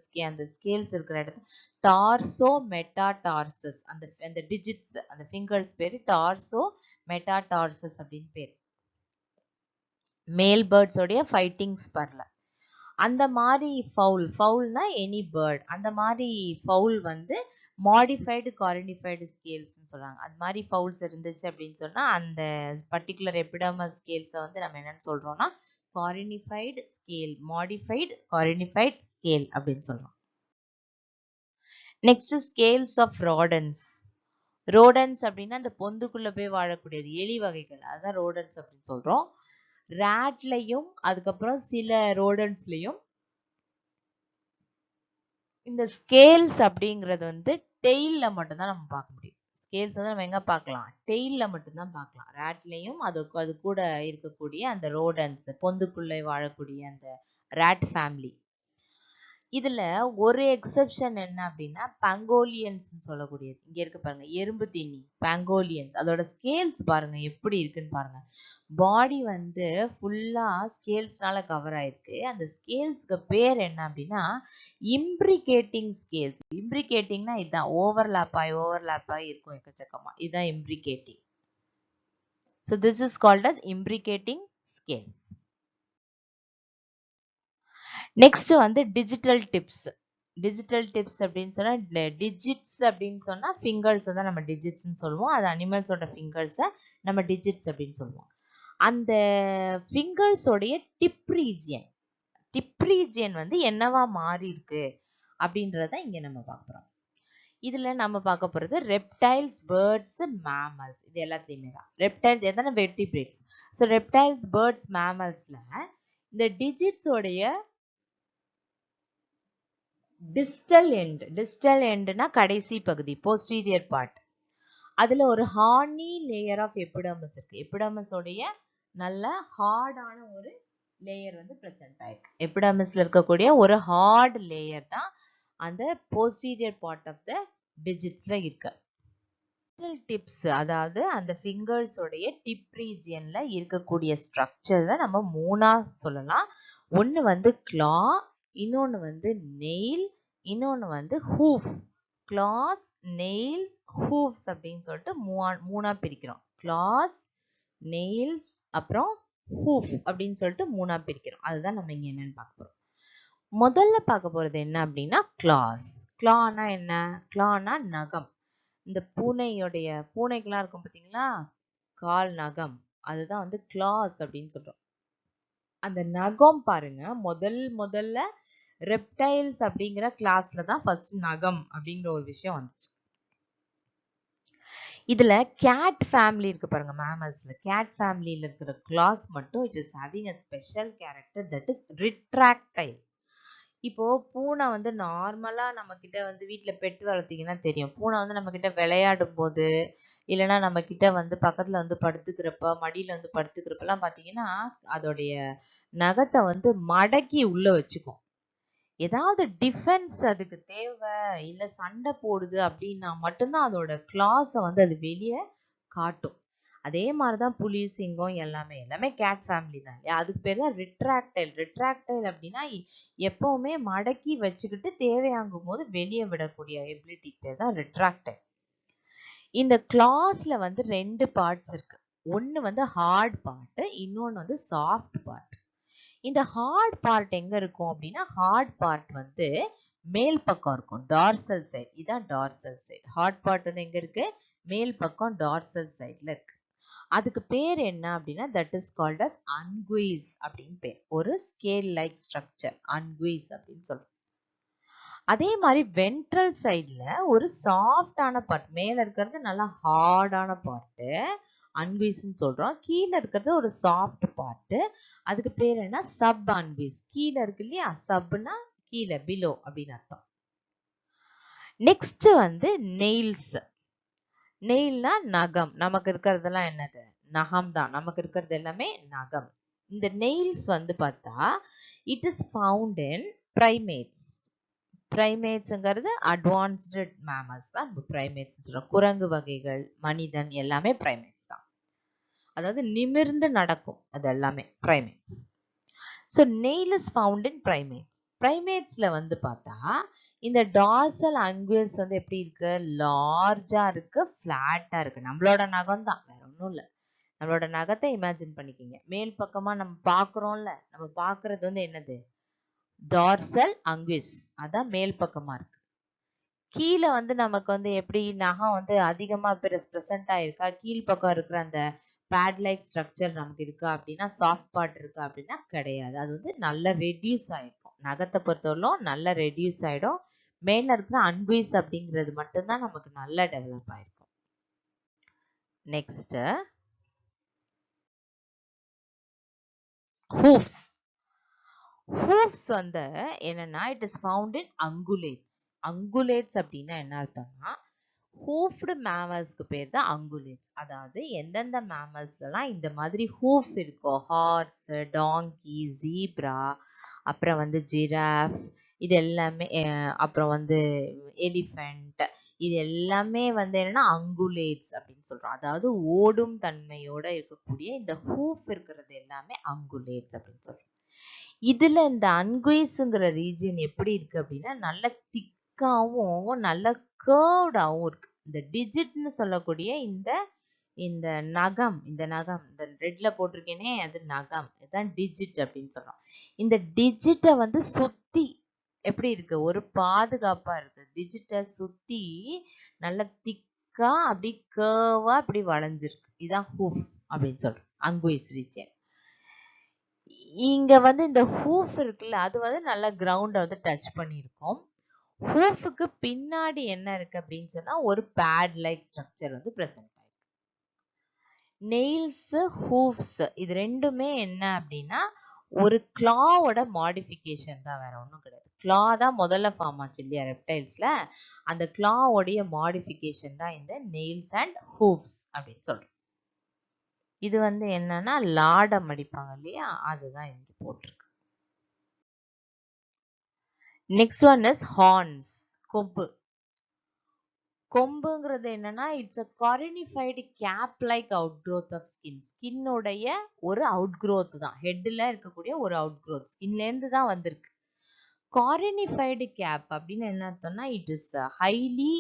ஸ்கேல்ஸ் இருக்கிற இடத்துல டார்சோ மெட்டாடார்சஸ். அந்த டிஜிட்ஸ், அந்த ஃபிங்கர்ஸ் பேரு டார்சோ மெட்டாடார்சஸ் அப்படின்னு பேர். மேல் பேர்ட்ஸோடைய ஃபைட்டிங் ஸ்பர்ல அந்த மாதிரி ஃபவுல்னா எனி பேர்ட். அந்த மாதிரி ஃபவுல் வந்து மாடிஃபைடு காரினிஃபைடு ஸ்கேல்ஸ்ன்னு சொல்றாங்க. அது மாதிரி ஃபவுல்ஸ் இருந்துச்சு அப்படின்னு சொன்னா அந்த பர்டிகுலர் எபிடர்மல் ஸ்கேல்ஸை வந்து நம்ம என்னன்னு சொல்றோம்னா cornified scale, modified cornified scale அப்படின்னு சொல்றோம். Next scales of rodents. Rodents அப்படின்னா அந்த பொந்துக்குள்ள போய் வாழக்கூடியது, எலி வகைகள், அதுதான் ரோடன்ஸ் அப்படின்னு சொல்றோம். ரேட்லையும் அதுக்கப்புறம் சில ரோடன்ஸ்லயும் இந்த ஸ்கேல்ஸ் அப்படிங்கிறது வந்து டெய்ல மட்டும்தான் நம்ம பார்க்க முடியும். ஸ்கேல்ஸ் வந்து நம்ம எங்க பார்க்கலாம், டெய்ல மட்டும்தான் பார்க்கலாம். ரேட்லையும் அது கூட இருக்கக்கூடிய அந்த ரோடன்ஸ், பொந்துக்குள்ளே வாழக்கூடிய அந்த ரேட் ஃபேமிலி. இதுல ஒரு எக்ஸெப்ஷன் என்ன அப்படின்னா பங்கோலியன்ஸ் சொல்லக்கூடியது. இங்க இருக்கு பாருங்க, எறும்பு தீனி பங்கோலியன்ஸ். அதோட ஸ்கேல்ஸ் பாருங்க எப்படி இருக்குன்னு பாருங்க. பாடி வந்து ஃபுல்லா ஸ்கேல்ஸ்னால கவர் ஆயிருக்கு. அந்த ஸ்கேல்ஸ்க்கு பேர் என்ன அப்படின்னா இம்ப்ரிகேட்டிங் ஸ்கேல்ஸ். இம்ப்ரிகேட்டிங்னா இதுதான், ஓவர்லாப் ஆகி இருக்கும் எக்கச்சக்கமா, இதுதான் இம்ப்ரிகேட்டிங். So this is called as imbricating scales. Next வந்து டிஜிட்டல் டிப்ஸ். டிஜிட்டல் டிப்ஸ் அப்படின்னு சொன்னா டிஜிட்ஸ் அப்படின்னு சொன்னா ஃபிங்கர்ஸ் தான் நம்ம டிஜிட்ஸ்ன்னு சொல்லுவோம். அது அனிமல்ஸோட ஃபிங்கர்ஸை நம்ம டிஜிட்ஸ் அப்படின்னு சொல்லுவோம். அந்த ஃபிங்கர்ஸோடைய டிப் ரீஜியன் வந்து என்னவா மாறி இருக்கு அப்படின்றத இங்க நம்ம பார்க்குறோம். இதுல நம்ம பார்க்க போறது ரெப்டைல்ஸ், பேர்ட்ஸ், மேமல்ஸ். இது எல்லாத்துலயுமே தான். ரெப்டைல்ஸ் எத்தனை வெர்டிபிரேட்ஸ். ஸோ ரெப்டைல்ஸ், பேர்ட்ஸ், மேமல்ஸ்ல இந்த டிஜிட்ஸ் உடைய டிஸ்டல் எண்ட்னா கடைசி பகுதி, போஸ்டீரியர் பார்ட். அதுல ஒரு ஹார்னி லேயர் ஆஃப் எபிடர்மிஸ் இருக்கு. எபிடர்மிஸ் உடைய நல்ல ஹார்டான ஒரு லேயர் வந்து பிரசன்ட் ஆயிருக்கு. எபிடர்மிஸ்ல இருக்கக்கூடிய ஒரு ஹார்ட் லேயர் தான் அந்த போஸ்டீரியர் பார்ட் ஆஃப் த டிஜிட்ஸ்ல இருக்கு. டிப்ஸ், அதாவது அந்த ஃபிங்கர்ஸ் உடைய டிப் ரீஜியன்ல இருக்கக்கூடிய ஸ்ட்ரக்சர்ல நம்ம மூணா சொல்லலாம். ஒன்னு வந்து கிளா, இன்னொன்னு வந்து நெயில், இன்னொன்னு வந்து ஹூஃப். கிளாஸ், நெயில்ஸ், ஹூஃப்ஸ் அப்படின்னு சொல்லிட்டு மூணா பிரிக்கிறோம். கிளாஸ், நெயில்ஸ், அப்புறம் ஹூஃப் அப்படின்னு சொல்லிட்டு மூணா பிரிக்கிறோம். அதுதான் நம்ம இங்க என்னன்னு பார்க்க போறோம். முதல்ல பார்க்க போறது என்ன அப்படின்னா கிளாஸ். கிளானா என்ன? கிளானா நகம். இந்த பூனைக்கெல்லாம் இருக்கும் பார்த்தீங்களா, கால் நகம், அதுதான் வந்து கிளாஸ் அப்படின்னு சொல்றோம். அந்த நகம் பாருங்க, முதல்ல ரெப்டைல்ஸ் அப்படிங்கிற கிளாஸ்ல தான் ஃபர்ஸ்ட் நகம் அப்படிங்கிற ஒரு விஷயம் வந்துச்சு. இதுல கேட் ஃபேமிலி இருக்கு பாருங்க, மேமல்ஸ்ல கேட் ஃபேமிலியில இருக்கிற கிளாஸ் மட்டும் it is having a special character, that is retractile. இப்போ பூனை வந்து நார்மலா நம்ம கிட்ட வந்து வீட்டுல பெட் வளர்த்தீங்கன்னா தெரியும். பூனை வந்து நம்ம கிட்ட விளையாடும் போது, இல்லைன்னா நம்ம கிட்ட வந்து பக்கத்துல வந்து படுத்துக்கிறப்ப, மடியில வந்து படுத்துக்கிறப்பெல்லாம் பாத்தீங்கன்னா அதோடைய நகத்தை வந்து மடக்கி உள்ள வச்சுக்கும். ஏதாவது டிஃபென்ஸ் அதுக்கு தேவை, இல்ல சண்டை போடுது அப்படின்னா மட்டும்தான் அதோட கிளாஸை வந்து அது வெளியே காட்டும். அதே மாதிரிதான் புலி, சிங்கம் எல்லாமே கேட் ஃபேமிலி தான் இல்லையா. அதுக்கு பேர் தான் ரிட்ராக்டைல். ரிட்ராக்டைல் அப்படின்னா எப்பவுமே மடக்கி வச்சுக்கிட்டு தேவையாகும் போது வெளியே விடக்கூடிய எபிலிட்டி பேர் தான் ரிட்ராக்டைல். இந்த கிளாஸ்ல வந்து ரெண்டு பார்ட்ஸ் இருக்கு. ஒன்னு வந்து ஹார்ட் பார்ட், இன்னொன்னு வந்து சாஃப்ட் பார்ட். இந்த ஹார்ட் பார்ட் எங்க இருக்கும் அப்படின்னா, ஹார்ட் பார்ட் வந்து மேல் பக்கம் இருக்கும், டார்சல் சைடு. இதான் டார்சல் சைடு. ஹார்ட் பார்ட் வந்து எங்க இருக்கு? மேல் பக்கம் டார்சல் சைடுல இருக்கு. அதுக்கு பேர் என்ன அப்படின்னா, தட் இஸ் கால்ட் அஸ் அன்குயிஸ் அப்படின்னு பேர். ஒரு ஸ்கேல் லைக் ஸ்ட்ரக்சர், அன்குயிஸ் அப்படின்னு சொல்றோம். அதே மாதிரி வென்ட்ரல் சைட்ல ஒரு சாஃப்டான பார்ட், மேல இருக்கிறது நல்லா ஹார்டான பார்ட், அன்குயிஸ்ன்னு சொல்றோம். கீழே இருக்கிறது ஒரு சாஃப்ட் பார்ட், அதுக்கு பேர் என்ன? சப் அன்குயிஸ். கீழே இருக்கு இல்லையா, சப்னா கீழே, பிலோ அப்படின்னு அர்த்தம். நெக்ஸ்ட் வந்து நெயில்ஸ். நெயில்னா நகம். நமக்கு இருக்கிறதெல்லாம் என்னது? நகம் தான். நமக்கு இருக்கிறது எல்லாமே நகம். இந்த நெயில்ஸ் வந்து பார்த்தா it is found in primates. பிரைமேட்ஸ்ங்கிறது அட்வான்ஸ்டு மேமல்ஸ் தான் பிரைமேட்ஸ் சொல்றோம். குரங்கு வகைகள், மனிதன் எல்லாமே பிரைமேட்ஸ் தான். அதாவது நிமிர்ந்து நடக்கும், அது எல்லாமே primates. So nail is found in primates. பிரைமேட்ஸ்ல வந்து பார்த்தா இந்த டார்சல் அங்குயஸ் வந்து எப்படி இருக்கு? லார்ஜா இருக்கு, ஃபிளாட்டா இருக்கு. நம்மளோட நகம் தான், வேற ஒன்றும் இல்லை. நம்மளோட நகத்தை இமேஜின் பண்ணிக்கிங்க. மேல் பக்கமா நம்ம பார்க்குறோம்ல, நம்ம பார்க்கறது வந்து என்னது? டார்சல் அங்குயஸ். அதான் மேல் பக்கமா இருக்கு. கீழே வந்து நமக்கு வந்து எப்படி நகம் வந்து அதிகமா பிரசன்ட் ஆயிருக்கா? கீழ் பக்கம் இருக்கிற அந்த பேட் லைக் ஸ்ட்ரக்சர் நமக்கு இருக்கா அப்படின்னா, சாஃப்ட் பார்ட் இருக்கா அப்படின்னா கிடையாது. அது வந்து நல்லா ரெடியூஸ் ஆயிருக்கும். நகத்தை பொறுத்தவரையிலும் நல்லா ரெடியூஸ் ஆயிடும். மேல இருக்கிற அன்குயிஸ் அப்படிங்கிறது மட்டும்தான் நமக்கு நல்லா டெவலப் ஆயிருக்கும். நெக்ஸ்ட் ஹூஃப்ஸ். ஹூஃப்ஸ் வந்து என்னன்னா, இட் இஸ் ஃபவுண்ட் இன் அங்குலேட்ஸ். அங்குலேட்ஸ் அப்படின்னா என்ன அர்த்தம்னா, ஹூஃப்டு மேமல்ஸ்க்கு பேர் தான் அங்குலேட்ஸ். அதாவது எந்தெந்த மேமல்ஸ்லாம் இந்த மாதிரி ஹூஃப் இருக்கோ, ஹார்ஸ், டாங்கி, ஜீப்ரா, அப்புறம் வந்து ஜிராஃப், இது எல்லாமே, அப்புறம் வந்து எலிஃபென்ட், இது எல்லாமே வந்து என்னன்னா அங்குலேட்ஸ் அப்படின்னு சொல்றோம். அதாவது ஓடும் தன்மையோட இருக்கக்கூடிய இந்த ஹூஃப் இருக்கிறது எல்லாமே அங்குலேட்ஸ் அப்படின்னு சொல்றோம். இதுல இந்த அன்குயிஸ்ங்கிற ரீஜியன் எப்படி இருக்கு அப்படின்னா, நல்ல திக்காவும் நல்ல கர்வ்டாவும் இருக்கு. இந்த டிஜிட்னு சொல்லக்கூடிய இந்த இந்த நகம், இந்த ரெட்ல போட்டிருக்கேனே அது நகம், இதுதான் டிஜிட் அப்படின்னு சொல்றோம். இந்த டிஜிட்டை வந்து சுத்தி எப்படி இருக்கு? ஒரு பாதுகாப்பா இருக்கு. டிஜிட்டை சுத்தி நல்ல திக்கா அப்படி கர்வா அப்படி வளைஞ்சிருக்கு. இதான் ஹூஃப் அப்படின்னு சொல்றோம், அங்குயிஸ் ரீஜியன். இங்க வந்து இந்த ஹூஃப் இருக்குல்ல, அது வந்து நல்லா கிரவுண்ட வந்து டச் பண்ணியிருக்கோம். ஹூஃப்க்கு பின்னாடி என்ன இருக்கு அப்படின்னு சொன்னா ஒரு பேட் லைக் ஸ்ட்ரக்சர் வந்து பிரசன்ட் ஆயிருக்கு. நெயில்ஸ், ஹூஃப்ஸ் இது ரெண்டுமே என்ன அப்படின்னா ஒரு கிளாவோட மாடிஃபிகேஷன் தான், வேற ஒன்றும் கிடையாது. கிளா தான் முதல்ல ஃபார்ம் ஆச்சு இல்லையா ரெப்டைல்ஸ்ல, அந்த கிளாவோடைய மாடிஃபிகேஷன் தான் இந்த நெயில்ஸ் அண்ட் ஹூஃப்ஸ் அப்படின்னு சொல்றோம். இது வந்து என்னன்னா லாடம் அடிப்பாங்க இல்லையா, அதுதான் இங்க போட்டிருக்கு. நெக்ஸ்ட் ஒன் இஸ் ஹார்ன்ஸ், கொம்பு. கொம்புங்கிறது என்னன்னா it's a cornified cap like outgrowth of skin. ஸ்கின்னுடைய ஒரு அவுட் க்ரோத் தான், ஹெட்ல இருக்கக்கூடிய ஒரு அவுட் க்ரோத், ஸ்கின்ல இருந்து தான் வந்திருக்கு. காரினிஃபைடு கேப் அப்படின்னு என்ன அர்த்தம்னா it is highly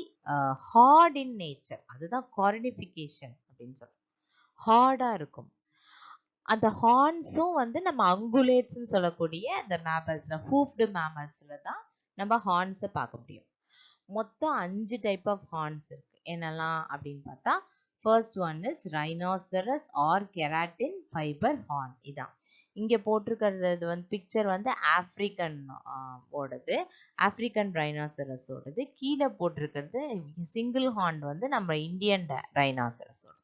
hard in nature, அதுதான் காரினிஃபிகேஷன் அப்படின்னு சொல்றோம். ஹார்டா இருக்கும். அந்த ஹார்ன்ஸும் வந்து நம்ம அங்குலேட்ஸ்ன்னு சொல்லக்கூடிய அந்த மேமல்ஸ்ல, ஹூஃப்டு மேமல்ஸ்ல தான் நம்ம ஹார்ன்ஸை பார்க்க முடியும். மொத்தம் 5 டைப் ஆஃப் ஹார்ன்ஸ் இருக்கு. என்னெல்லாம் அப்படின்னு பார்த்தா, first one is rhinoceros or keratin fibre horn. இதான் இங்க போட்டிருக்கிறது வந்து பிக்சர் வந்து ஆப்பிரிக்கன் ஓடது, ஆப்பிரிக்கன் ரைனோசரஸ் ஓடது. கீழே போட்டிருக்கிறது சிங்கிள் ஹார்ன் வந்து நம்ம இந்தியன் ரைனோசரஸ் ஓடது.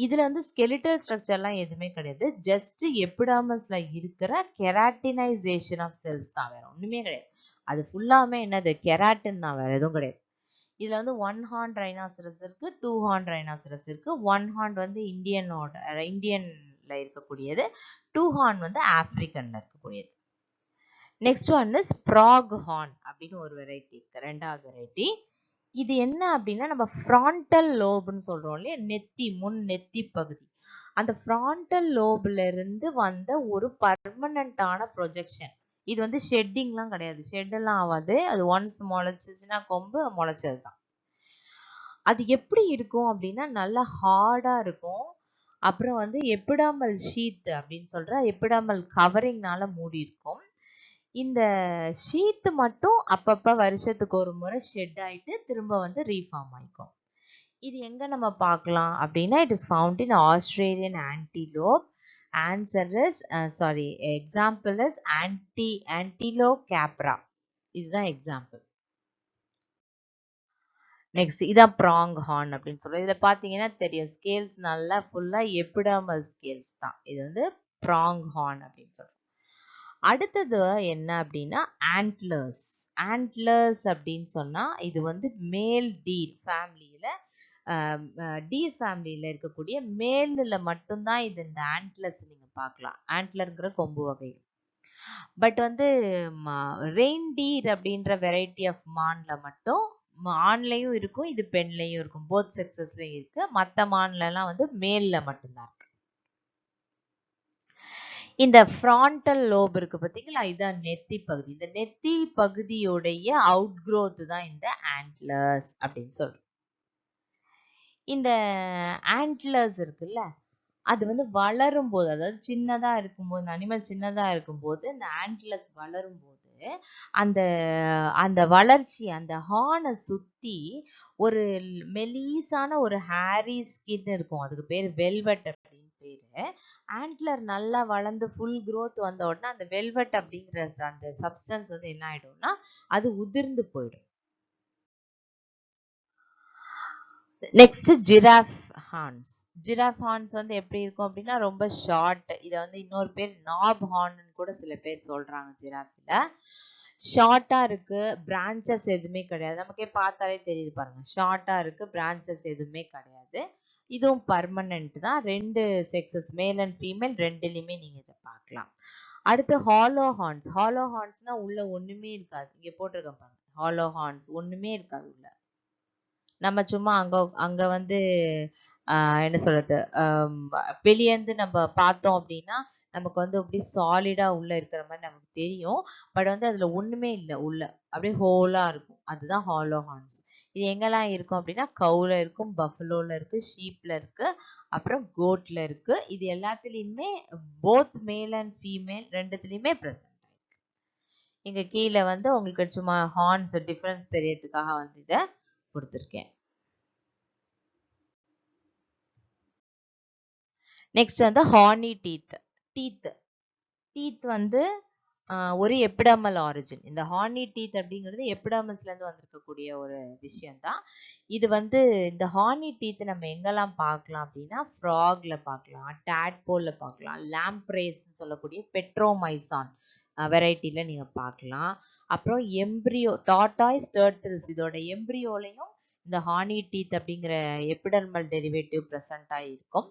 இதுல வந்து ஸ்கெலிட்டல் ஸ்ட்ரக்சர்லாம் எதுவுமே கிடையாது, ஜஸ்ட் எபிடர்மஸ்ல இருக்கிற கெராட்டினைசேஷன் ஆஃப் செல்ஸ் தான், வேற ஒண்ணுமே கிடையாது. அது ஃபுல்லாமே என்னது, கெராட்டின் தான், வேற எதுவும் கிடையாது. இதுல வந்து 1 ஹார்ன் ரைனாசரஸ் இருக்கு, 2 ஹார்ன் ரைனாசரஸ் இருக்கு. 1 ஹார்ன் வந்து இந்தியன்ல இருக்கக்கூடியது, 2 ஹார்ன் வந்து ஆப்பிரிக்கன்ல இருக்கக்கூடியது. Next one is prong horn அப்படின்னு ஒரு வெரைட்டி இருக்கு, ரெண்டாவது வெரைட்டி. இது என்ன அப்படின்னா நம்ம ஃப்ரான்டல் லோப்னு சொல்றோம் இல்லையா, நெத்தி, முன் நெத்தி பகுதி, அந்த ஃப்ரான்டல் லோப்ல இருந்து வந்த ஒரு பர்மனண்டான ப்ரொஜெக்ஷன். இது வந்து ஷெட்டிங்லாம் கிடையாது, ஷெட் எல்லாம் ஆகாது, அது ஒன்ஸ் முளைச்சிச்சுன்னா கொம்பு முளைச்சது தான். அது எப்படி இருக்கும் அப்படின்னா நல்லா ஹார்டா இருக்கும். அப்புறம் வந்து எபிடர்மல் ஷீத் அப்படின்னு சொல்ற எபிடர்மல் கவரிங்னால மூடி இருக்கும். இந்த ஷீத் மட்டும் அப்பப்ப வருஷத்துக்கு ஒரு முறை ஷெட் ஆயிட்டு திரும்ப வந்து ரீஃபார்ம் ஆயிக்கும். இது எங்க நம்ம பார்க்கலாம் அப்படின்னா it is found in Australian antelope. Answer is sorry, example is antelope capra. இதுதான் எக்ஸாம்பிள். நெக்ஸ்ட் இதான் ப்ராங் ஹார்ன் அப்படின்னு சொல்றோம். இதுல பாத்தீங்கன்னா தெரியும், ஸ்கேல்ஸ் நல்லா ஃபுல்லா எபிடர்மல் ஸ்கேல்ஸ் தான். இது வந்து ப்ராங் ஹார்ன் அப்படின்னு சொல்றோம். அடுத்தது என்ன அப்படின்னா ஆண்ட்லர்ஸ். ஆண்ட்லர்ஸ் அப்படின்னு சொன்னா இது வந்து மேல் டீர் ஃபேமிலியில, டீர் ஃபேமிலியில இருக்கக்கூடிய மேல்ல மட்டும்தான் இது இந்த ஆண்ட்லர்ஸ் நீங்க பார்க்கலாம், ஆண்ட்லர்ங்கிற கொம்பு வகை. பட் வந்து ரெயின்டீர் அப்படின்ற வெரைட்டி ஆஃப் மான்ல மட்டும் ஆண்லையும் இருக்கும், இது பெண்லையும் இருக்கும், போத் செக்ஸஸ்லயும் இருக்கு. மற்ற மான்ல எல்லாம் வந்து மேல்ல மட்டும்தான் இருக்கு. இந்த ஃப்ரான்டல் லோப் இருக்கு பார்த்தீங்களா, இதுதான் நெத்தி பகுதி. இந்த நெத்தி பகுதியுடைய அவுட் க்ரோத் தான் இந்த ஆண்ட்லர்ஸ் அப்படின்னு சொல்றோம். இந்த ஆண்ட்லர்ஸ் இருக்குல்ல, அது வந்து வளரும் போது, அதாவது சின்னதா இருக்கும்போது, அனிமல் சின்னதா இருக்கும்போது இந்த ஆண்ட்லர்ஸ் வளரும் போது அந்த அந்த வளர்ச்சி, அந்த ஹார்னை சுத்தி ஒரு மெலீஸான ஒரு ஹேரி ஸ்கின் இருக்கும், அதுக்கு பேர் வெல்வெட் அப்படின்னு பேரு. ஆண்ட்லர் நல்லா வளர்ந்து ஃபுல் க்ரோத் வந்த உடனே அந்த வெல்வெட் அப்படிங்கிற அந்த சப்ஸ்டன்ஸ் வந்து என்ன ஆயிடும்னா அது உதிர்ந்து போயிடும். Next giraffe horns. Giraffe horns வந்து எப்படி இருக்கும் அப்படின்னா ரொம்ப ஷார்ட். இதை வந்து இன்னொரு பேர் நாப் ஹார்ன்னு கூட சில பேர் சொல்றாங்க. ஜிராஃப்ல ஷார்ட்டா இருக்கு, பிரான்ச்சஸ் எதுவுமே கிடையாது. நமக்கே பார்த்தாலே தெரியுது பாருங்க, ஷார்ட்டா இருக்கு, பிரான்ச்சஸ் எதுவுமே கிடையாது. இதுவும் பர்மனன்ட் தான், ரெண்டு செக்ஸஸ் மேல் அண்ட் ஃபீமேல் ரெண்டுலையுமே நீங்க இதை பார்க்கலாம். அடுத்து ஹாலோ ஹார்ன்ஸ். ஹாலோ ஹார்ன்ஸ்னா உள்ள ஒண்ணுமே இருக்காது, இங்க போட்டிருக்க பாருங்க, ஹாலோ ஹார்ன்ஸ் ஒண்ணுமே இருக்காது உள்ள. நம்ம சும்மா அங்க அங்க வந்து என்ன சொல்றது, வெளியேந்து நம்ம பார்த்தோம் அப்படின்னா நமக்கு வந்து அப்படி சாலிடா உள்ள இருக்கிற மாதிரி நமக்கு தெரியும். பட் வந்து அதுல ஒண்ணுமே இல்லை, உள்ள அப்படியே ஹோலா இருக்கும், அதுதான் ஹாலோ ஹார்ன்ஸ். இது எங்கெல்லாம் இருக்கும் அப்படின்னா கவுல இருக்கும், பஃபலோல இருக்கு, ஷீப்ல இருக்கு, அப்புறம் கோட்ல இருக்கு. இது எல்லாத்துலயுமே both male and female ரெண்டுத்துலயுமே present ஆயிருக்கு. இங்க கீழே வந்து உங்களுக்கு சும்மா ஹார்ன்ஸ் டிஃபரன்ஸ் தெரியறதுக்காக வந்து இதை கொடுத்துருக்கேன். நெக்ஸ்ட் வந்து ஹார்னி டீத். டீத் வந்து ஒரு எபிடமல் ஆரிஜின். இந்த ஹார்னி டீத் அப்படிங்கிறது எபிடமஸ்ல இருந்து வந்திருக்கக்கூடிய ஒரு விஷயம் தான். இது வந்து இந்த ஹார்னி டீத் நம்ம எங்கெல்லாம் பார்க்கலாம் அப்படின்னா ஃப்ராக்ல பார்க்கலாம், டேட்போல்ல பார்க்கலாம், லாம்ப்ரேஸ்ன்னு சொல்லக்கூடிய பெட்ரோமைசான் வெரைட்டில நீங்க பார்க்கலாம். அப்புறம் எம்ப்ரியோ டார்டாய்ஸ் டர்ட்டில்ஸ் இதோட எம்ப்ரியோலையும் இந்த ஹார்னி டீத் அப்படிங்கிற எபிடர்மல் டெரிவேட்டிவ் ப்ரெசென்ட் ஆகிருக்கும்.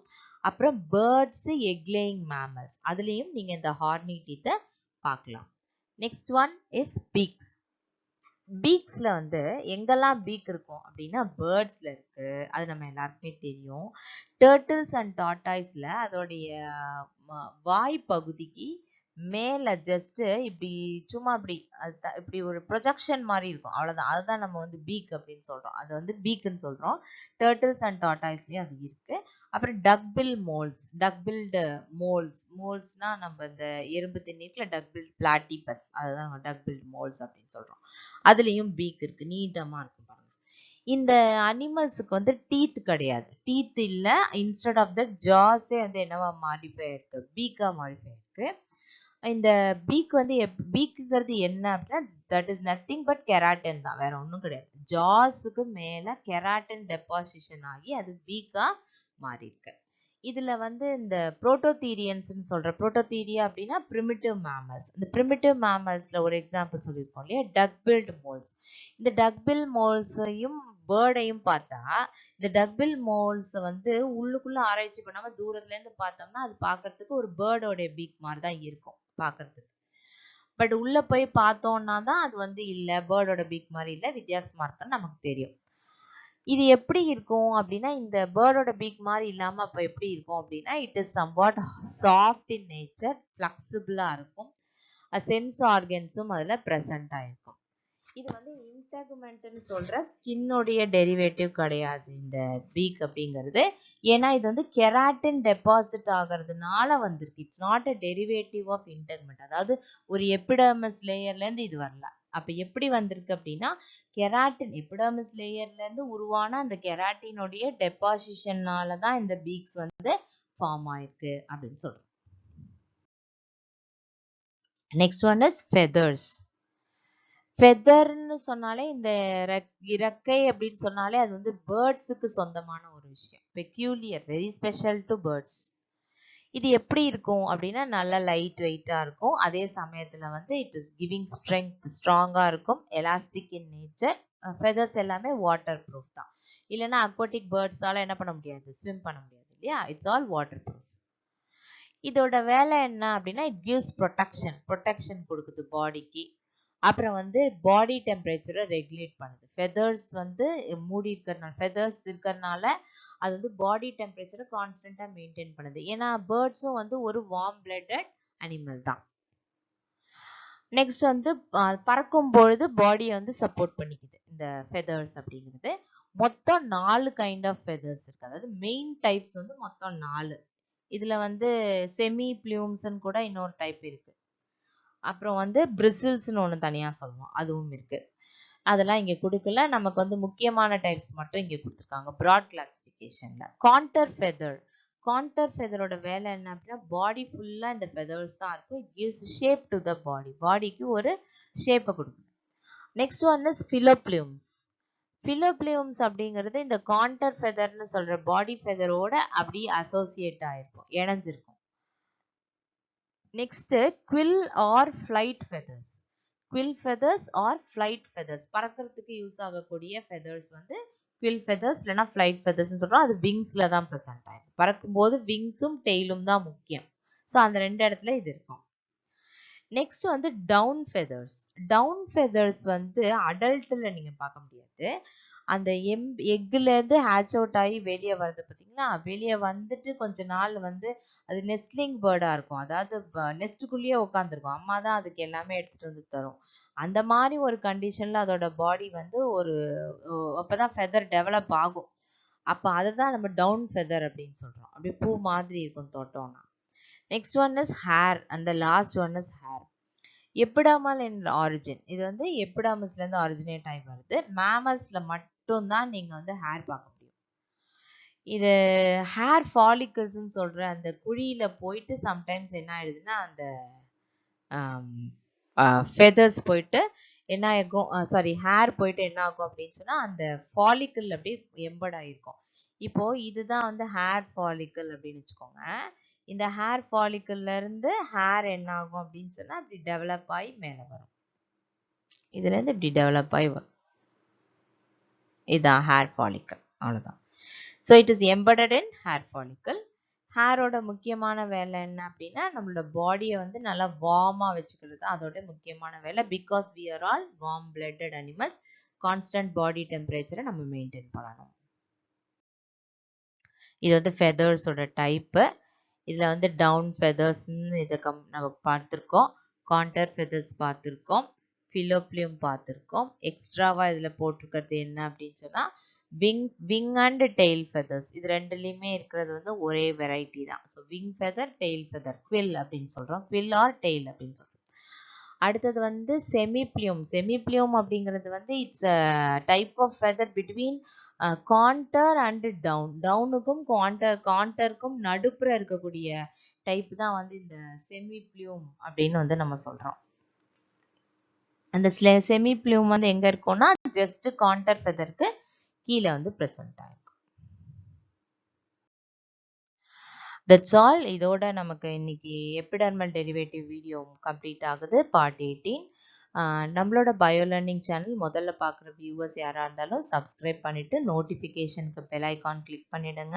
அப்புறம் பேர்ட்ஸ் எக்லேயிங் மேமல்ஸ் அதுலேயும் நீங்க இந்த ஹார்னி டீத்தை பார்க்கலாம். Next one is beaks. பீக்ஸ்ல வந்து எங்கெல்லாம் பீக் இருக்கும் அப்படின்னா பேர்ட்ஸ்ல இருக்கு, அது நம்ம எல்லாருக்குமே தெரியும். டர்ட்டில்ஸ் அண்ட் டார்டாய்ஸ்ல அதோடைய வாய் பகுதிக்கு மேல ஜஸ்ட் இப்படி சும்மா இப்படி இப்படி ஒரு ப்ரொஜெக்ஷன் மாதிரி இருக்கும், அவ்வளவுதான். அதுதான் நம்ம வந்து பீக் அப்படின்னு சொல்றோம், அது வந்து பீக்குன்னு சொல்றோம். டர்ட்டில்ஸ் அண்ட் டார்டாய்ஸ்லயும் அது இருக்கு. அப்புறம் டக்பில் மோல்ஸ், டக்பில்டு மோல்ஸ்னா நம்ம இந்த எறும்பு திண்ணீர்ல டக்பில் பிளாட்டிபஸ், அதுதான் டக்பில்டு மோல்ஸ் அப்படின்னு சொல்றோம். அதுலயும் பீக் இருக்கு, நீட்டமா இருக்கு பாருங்க. இந்த அனிமல்ஸுக்கு வந்து டீத் கிடையாது, டீத் இல்ல, இன்ஸ்டெட் ஆஃப் தட் ஜாஸே வந்து என்னவா மாடிஃபை இருக்கு, பீக்கா மாடிஃபை இருக்கு. இந்த பீக் வந்து பீக்குங்கிறது என்ன அப்படின்னா that is nothing but keratin தான், வேற ஒன்றும் கிடையாது. ஜாஸுக்கு மேல கெராட்டின் டெபாசிஷன் ஆகி அது பீக்கா மாறி இருக்கு. இதுல வந்து இந்த புரோட்டோதீரியன்ஸ்னு சொல்ற, புரோட்டோதீரியா அப்படின்னா பிரிமிட்டிவ் மேமல்ஸ். இந்த பிரிமிட்டிவ் மேமல்ஸ்ல ஒரு எக்ஸாம்பிள் சொல்லியிருக்கோம் இல்லையா, டக்பில்ட் மோல்ஸ். இந்த டக்பில் மோல்ஸையும் பேர்டையும் பார்த்தா இந்த டக்பில் மோல்ஸ் வந்து உள்ளுக்குள்ள ஆராய்ச்சி பண்ணாம தூரத்துல இருந்து பார்த்தோம்னா அது பார்க்கறதுக்கு ஒரு பேர்டோட பீக் மாதிரி தான் இருக்கும் பார்க்கறதுக்கு. பட் உள்ள போய் பார்த்தோம்னா தான் அது வந்து இல்ல பேர்டோட பீக் மாதிரி இல்ல, வித்தியாசமா இருக்குன்னு நமக்கு தெரியும். இது எப்படி இருக்கும் அப்படின்னா இந்த பேர்டோட பீக் மாதிரி இல்லாம அப்ப எப்படி இருக்கும் அப்படின்னா it is somewhat soft in nature, ஃபிளெக்சிபிளா இருக்கும், சென்ஸ் ஆர்கன்ஸும் அதுல பிரசன்ட் ஆயிருக்கும். இது வந்து இன்டெகுமெண்ட்னு சொல்ற ஸ்கின்னுடைய டெரிவேட்டிவ் கிடையாது இந்த பீக் அப்படிங்கிறது. ஏன்னா இது வந்து கெராட்டின் டெபாசிட் ஆகிறதுனால வந்திருக்கு. It's not a derivative of integument. அதாவது ஒரு எபிடர்மஸ் லேயர்ல இருந்து இது வரல. அப்ப எப்படி வந்திருக்கு அப்படின்னா கெராட்டின் எபிடர்மஸ் லேயர்ல இருந்து உருவான அந்த கெராட்டினுடைய டெபாசிஷனால தான் இந்த பீக்ஸ் வந்து ஃபார்ம் ஆயிருக்கு அப்படின்னு சொல்றோம். Next one is feathers. ஃபெதர்னு சொன்னாலே இந்த இறக்கை அப்படின்னு சொன்னாலே அது வந்து பேர்ட்ஸுக்கு சொந்தமான ஒரு விஷயம். Peculiar, very special to birds. இது எப்படி இருக்கும் அப்படின்னா நல்ல லைட் வெயிட்டா இருக்கும், அதே சமயத்துல வந்து இட் இஸ் கிவிங் ஸ்ட்ரென்த், ஸ்ட்ராங்கா இருக்கும், எலாஸ்டிக் இன் நேச்சர். ஃபெதர்ஸ் எல்லாமே வாட்டர் ப்ரூஃப் தான், இல்லைன்னா அக்வாட்டிக் பேர்ட்ஸால என்ன பண்ண முடியாது, ஸ்விம் பண்ண முடியாது இல்லையா. It's all water proof. இதோட வேலை என்ன அப்படின்னா இட் கிவ்ஸ் ப்ரொடெக்ஷன் கொடுக்குது பாடிக்கு. அப்புறம் வந்து பாடி டெம்பரேச்சரை ரெகுலேட் பண்ணுது. ஃபெதர்ஸ் வந்து மூடி இருக்கிறதுனால, ஃபெதர்ஸ் இருக்கிறதுனால அது வந்து பாடி டெம்பரேச்சரை கான்ஸ்டன்டா மெயின்டைன் பண்ணுது. ஏன்னா பேர்ட்ஸும் வந்து ஒரு வார்ம் பிளட்டட் அனிமல் தான். நெக்ஸ்ட் வந்து பறக்கும் பொழுது பாடியை வந்து சப்போர்ட் பண்ணிக்குது இந்த ஃபெதர்ஸ் அப்படிங்கிறது. மொத்தம் 4 கைண்ட் ஆஃப் ஃபெதர்ஸ் இருக்கு, அதாவது மெயின் டைப்ஸ் வந்து மொத்தம் 4. இதுல வந்து செமி பிளூம்ஸ்ன்னு கூட இன்னொரு டைப் இருக்கு. அப்புறம் வந்து பிரிசில்ஸ்னு ஒன்று தனியா சொல்லுவோம், அதுவும் இருக்கு. அதெல்லாம் இங்க கொடுக்கல, நமக்கு வந்து முக்கியமான டைப்ஸ் மட்டும் இங்க கொடுத்துருக்காங்க ப்ராட் கிளாசிபிகேஷன்ல. Contour feather. கான்டர் ஃபெதரோட வேலை என்ன அப்படின்னா பாடி ஃபுல்லா இந்த ஃபெதர்ஸ் தான் இருக்கும். It gives shape to the body, பாடிக்கு ஒரு ஷேப்பை கொடுக்கும். Next one is filoplumes. Filoplumes அப்படிங்கிறது இந்த கான்டர் ஃபெதர்னு சொல்ற பாடி ஃபெதரோட அப்படி அசோசியேட் ஆயிருக்கும், இணைஞ்சிருக்கும். Next quill or flight feathers. quill feathers or flight feathers, பறக்கிறதுக்கு யூஸ் ஆகக்கூடிய feathers வந்து quill feathers இல்லைன்னா flight feathers சொல்றோம். அது விங்ஸ்ல தான் ப்ரெசென்ட் ஆயிருக்கு. பறக்கும்போது விங்ஸும் டெய்லும் தான் முக்கியம். ஸோ அந்த 2 இடத்துல இது இருக்கும். நெக்ஸ்ட் வந்து டவுன் ஃபெதர்ஸ். டவுன் ஃபெதர்ஸ் வந்து அடல்ட்ல நீங்க பார்க்க முடியாது. அந்த எக்ல இருந்து ஹேட்ச் அவுட் ஆகி வெளியே வருது பார்த்தீங்களா, வெளியே வந்துட்டு கொஞ்ச நாள் வந்து அது நெஸ்ட்லிங் பேர்டா இருக்கும், அதாவது நெஸ்ட்டுக்குள்ளேயே உட்காந்துருக்கும், அம்மா தான் அதுக்கு எல்லாமே எடுத்துட்டு வந்து தரும். அந்த மாதிரி ஒரு கண்டிஷன்ல அதோட பாடி வந்து ஒரு அப்பதான் ஃபெதர் டெவலப் ஆகும். அப்ப அதை தான் நம்ம டவுன் ஃபெதர் அப்படின்னு சொல்றோம். அப்படியே பூ மாதிரி இருக்கும் தோட்டம்னா. நெக்ஸ்ட் ஒன் இஸ் ஹேர், அந்த last one is hair. Epidermal in origin. இது வந்து எபிடர்மஸ்ல இருந்து ஆரிஜினேட் ஆகி வருது. மேமல்ஸ்ல மட்டும் தான் நீங்க வந்து ஹேர் பார்க்க முடியும். இது ஹேர் ஃபாலிகல்ஸ்ன்னு சொல்ற அந்த குழியில போயிட்டு சம்டைம்ஸ் என்ன ஆயிடுதுன்னா அந்த ஃபெதர்ஸ் போயிட்டு என்ன ஆகும், சாரி ஹேர் போயிட்டு என்ன ஆகும் அப்படின்னு சொன்னா அந்த ஃபாலிக்கல் அப்படியே எம்பட் ஆயிருக்கும். இப்போ இதுதான் வந்து ஹேர் ஃபாலிக்கல் அப்படின்னு வச்சுக்கோங்க. இந்த ஹேர் ஃபாலிக்கல்ல இருந்து ஹேர் என்ன ஆகும் அப்படின்னு சொன்னா அப்படி டெவலப் ஆகி மேல வரும். இதுல இருந்து இப்படி டெவலப் ஆகி வரும். இதான் ஹேர் ஃபாலிக்கல், அவ்வளவுதான். So it is embedded in hair follicle. ஹேரோட முக்கியமான வேலை என்ன அப்படின்னா நம்மளோட பாடியை வந்து நல்லா வார்மாக வச்சுக்கிறது அதோட முக்கியமான வேலை. Because we are all warm blooded animals, constant body டெம்பரேச்சரை நம்ம மெயின்டைன் பண்ணணும். இது வந்து ஃபெதர்ஸோட டைப்பு. இதில் வந்து டவுன் ஃபெதர்ஸ்ன்னு இதை நம்ம பார்த்துருக்கோம், கான்டர் ஃபெதர்ஸ் பார்த்துருக்கோம், ஃபிலோப்ளியம் பார்த்துருக்கோம். எக்ஸ்ட்ராவாக இதில் போட்டிருக்கிறது என்ன அப்படின்னு சொன்னால் விங் அண்ட் டெய்ல் ஃபெதர்ஸ். இது ரெண்டுலேயுமே இருக்கிறது வந்து ஒரே வெரைட்டி தான். So wing feather, tail feather, quill அப்படின்னு சொல்கிறோம், குவில் ஆர் டெய்ல் அப்படின்னு சொல்கிறோம். அடுத்தது வந்து செமிப்ளியூம். செமிப்ளியூம் அப்படிங்கிறது வந்து it's type of feather between contour and down. டவுனுக்கும் கான்டருக்கும் நடுப்புற இருக்கக்கூடிய டைப் தான் வந்து இந்த செமிப்ளியூம் அப்படின்னு வந்து நம்ம சொல்றோம். அந்த செமிப்ளியூம் வந்து எங்க இருக்கும்னா ஜஸ்ட் கான்டர் ஃபெதருக்கு கீழே வந்து பிரசன்ட் ஆகும். That's all. இதோட நமக்கு இன்னைக்கு எபிடர்மல் டெரிவேட்டிவ் வீடியோ கம்ப்ளீட் ஆகுது, பார்ட் 18. நம்மளோட பயோ லேர்னிங் சேனல் முதல்ல பார்க்குற வியூவர்ஸ் யாராக இருந்தாலும் சப்ஸ்கிரைப் பண்ணிவிட்டு நோட்டிஃபிகேஷனுக்கு பெல் ஐக்கான் கிளிக் பண்ணிவிடுங்க.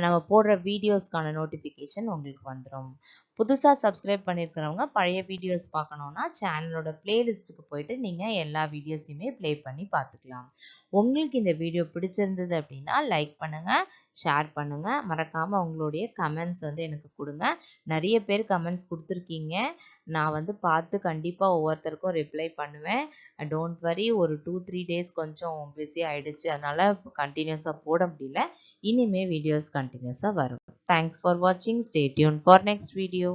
நம்ம போடுற வீடியோஸ்க்கான நோட்டிஃபிகேஷன் உங்களுக்கு வந்துடும். புதுசாக சப்ஸ்கிரைப் பண்ணியிருக்கிறவங்க பழைய வீடியோஸ் பார்க்கணுன்னா சேனலோட பிளேலிஸ்ட்டுக்கு போயிட்டு நீங்கள் எல்லா வீடியோஸையுமே ப்ளே பண்ணி பார்த்துக்கலாம். உங்களுக்கு இந்த வீடியோ பிடிச்சிருந்தது அப்படின்னா லைக் பண்ணுங்கள், ஷேர் பண்ணுங்கள், மறக்காமல் உங்களுடைய கமெண்ட்ஸ் வந்து எனக்கு கொடுங்க. நிறைய பேர் கமெண்ட்ஸ் கொடுத்துருக்கீங்க, நான் வந்து பார்த்து கண்டிப்பாக ஒவ்வொருத்தருக்கும் ரிப்ளை பண்ணுவேன். Don't worry. ஒரு 2-3 டேஸ் கொஞ்சம் பிஸி ஆகிடுச்சு, அதனால் கண்டினியூஸாக போட முடியல. இனிமேல் வீடியோஸ் கண்டினியூஸாக வரும். தேங்க்ஸ் ஃபார் வாட்சிங். Stay tune for next video.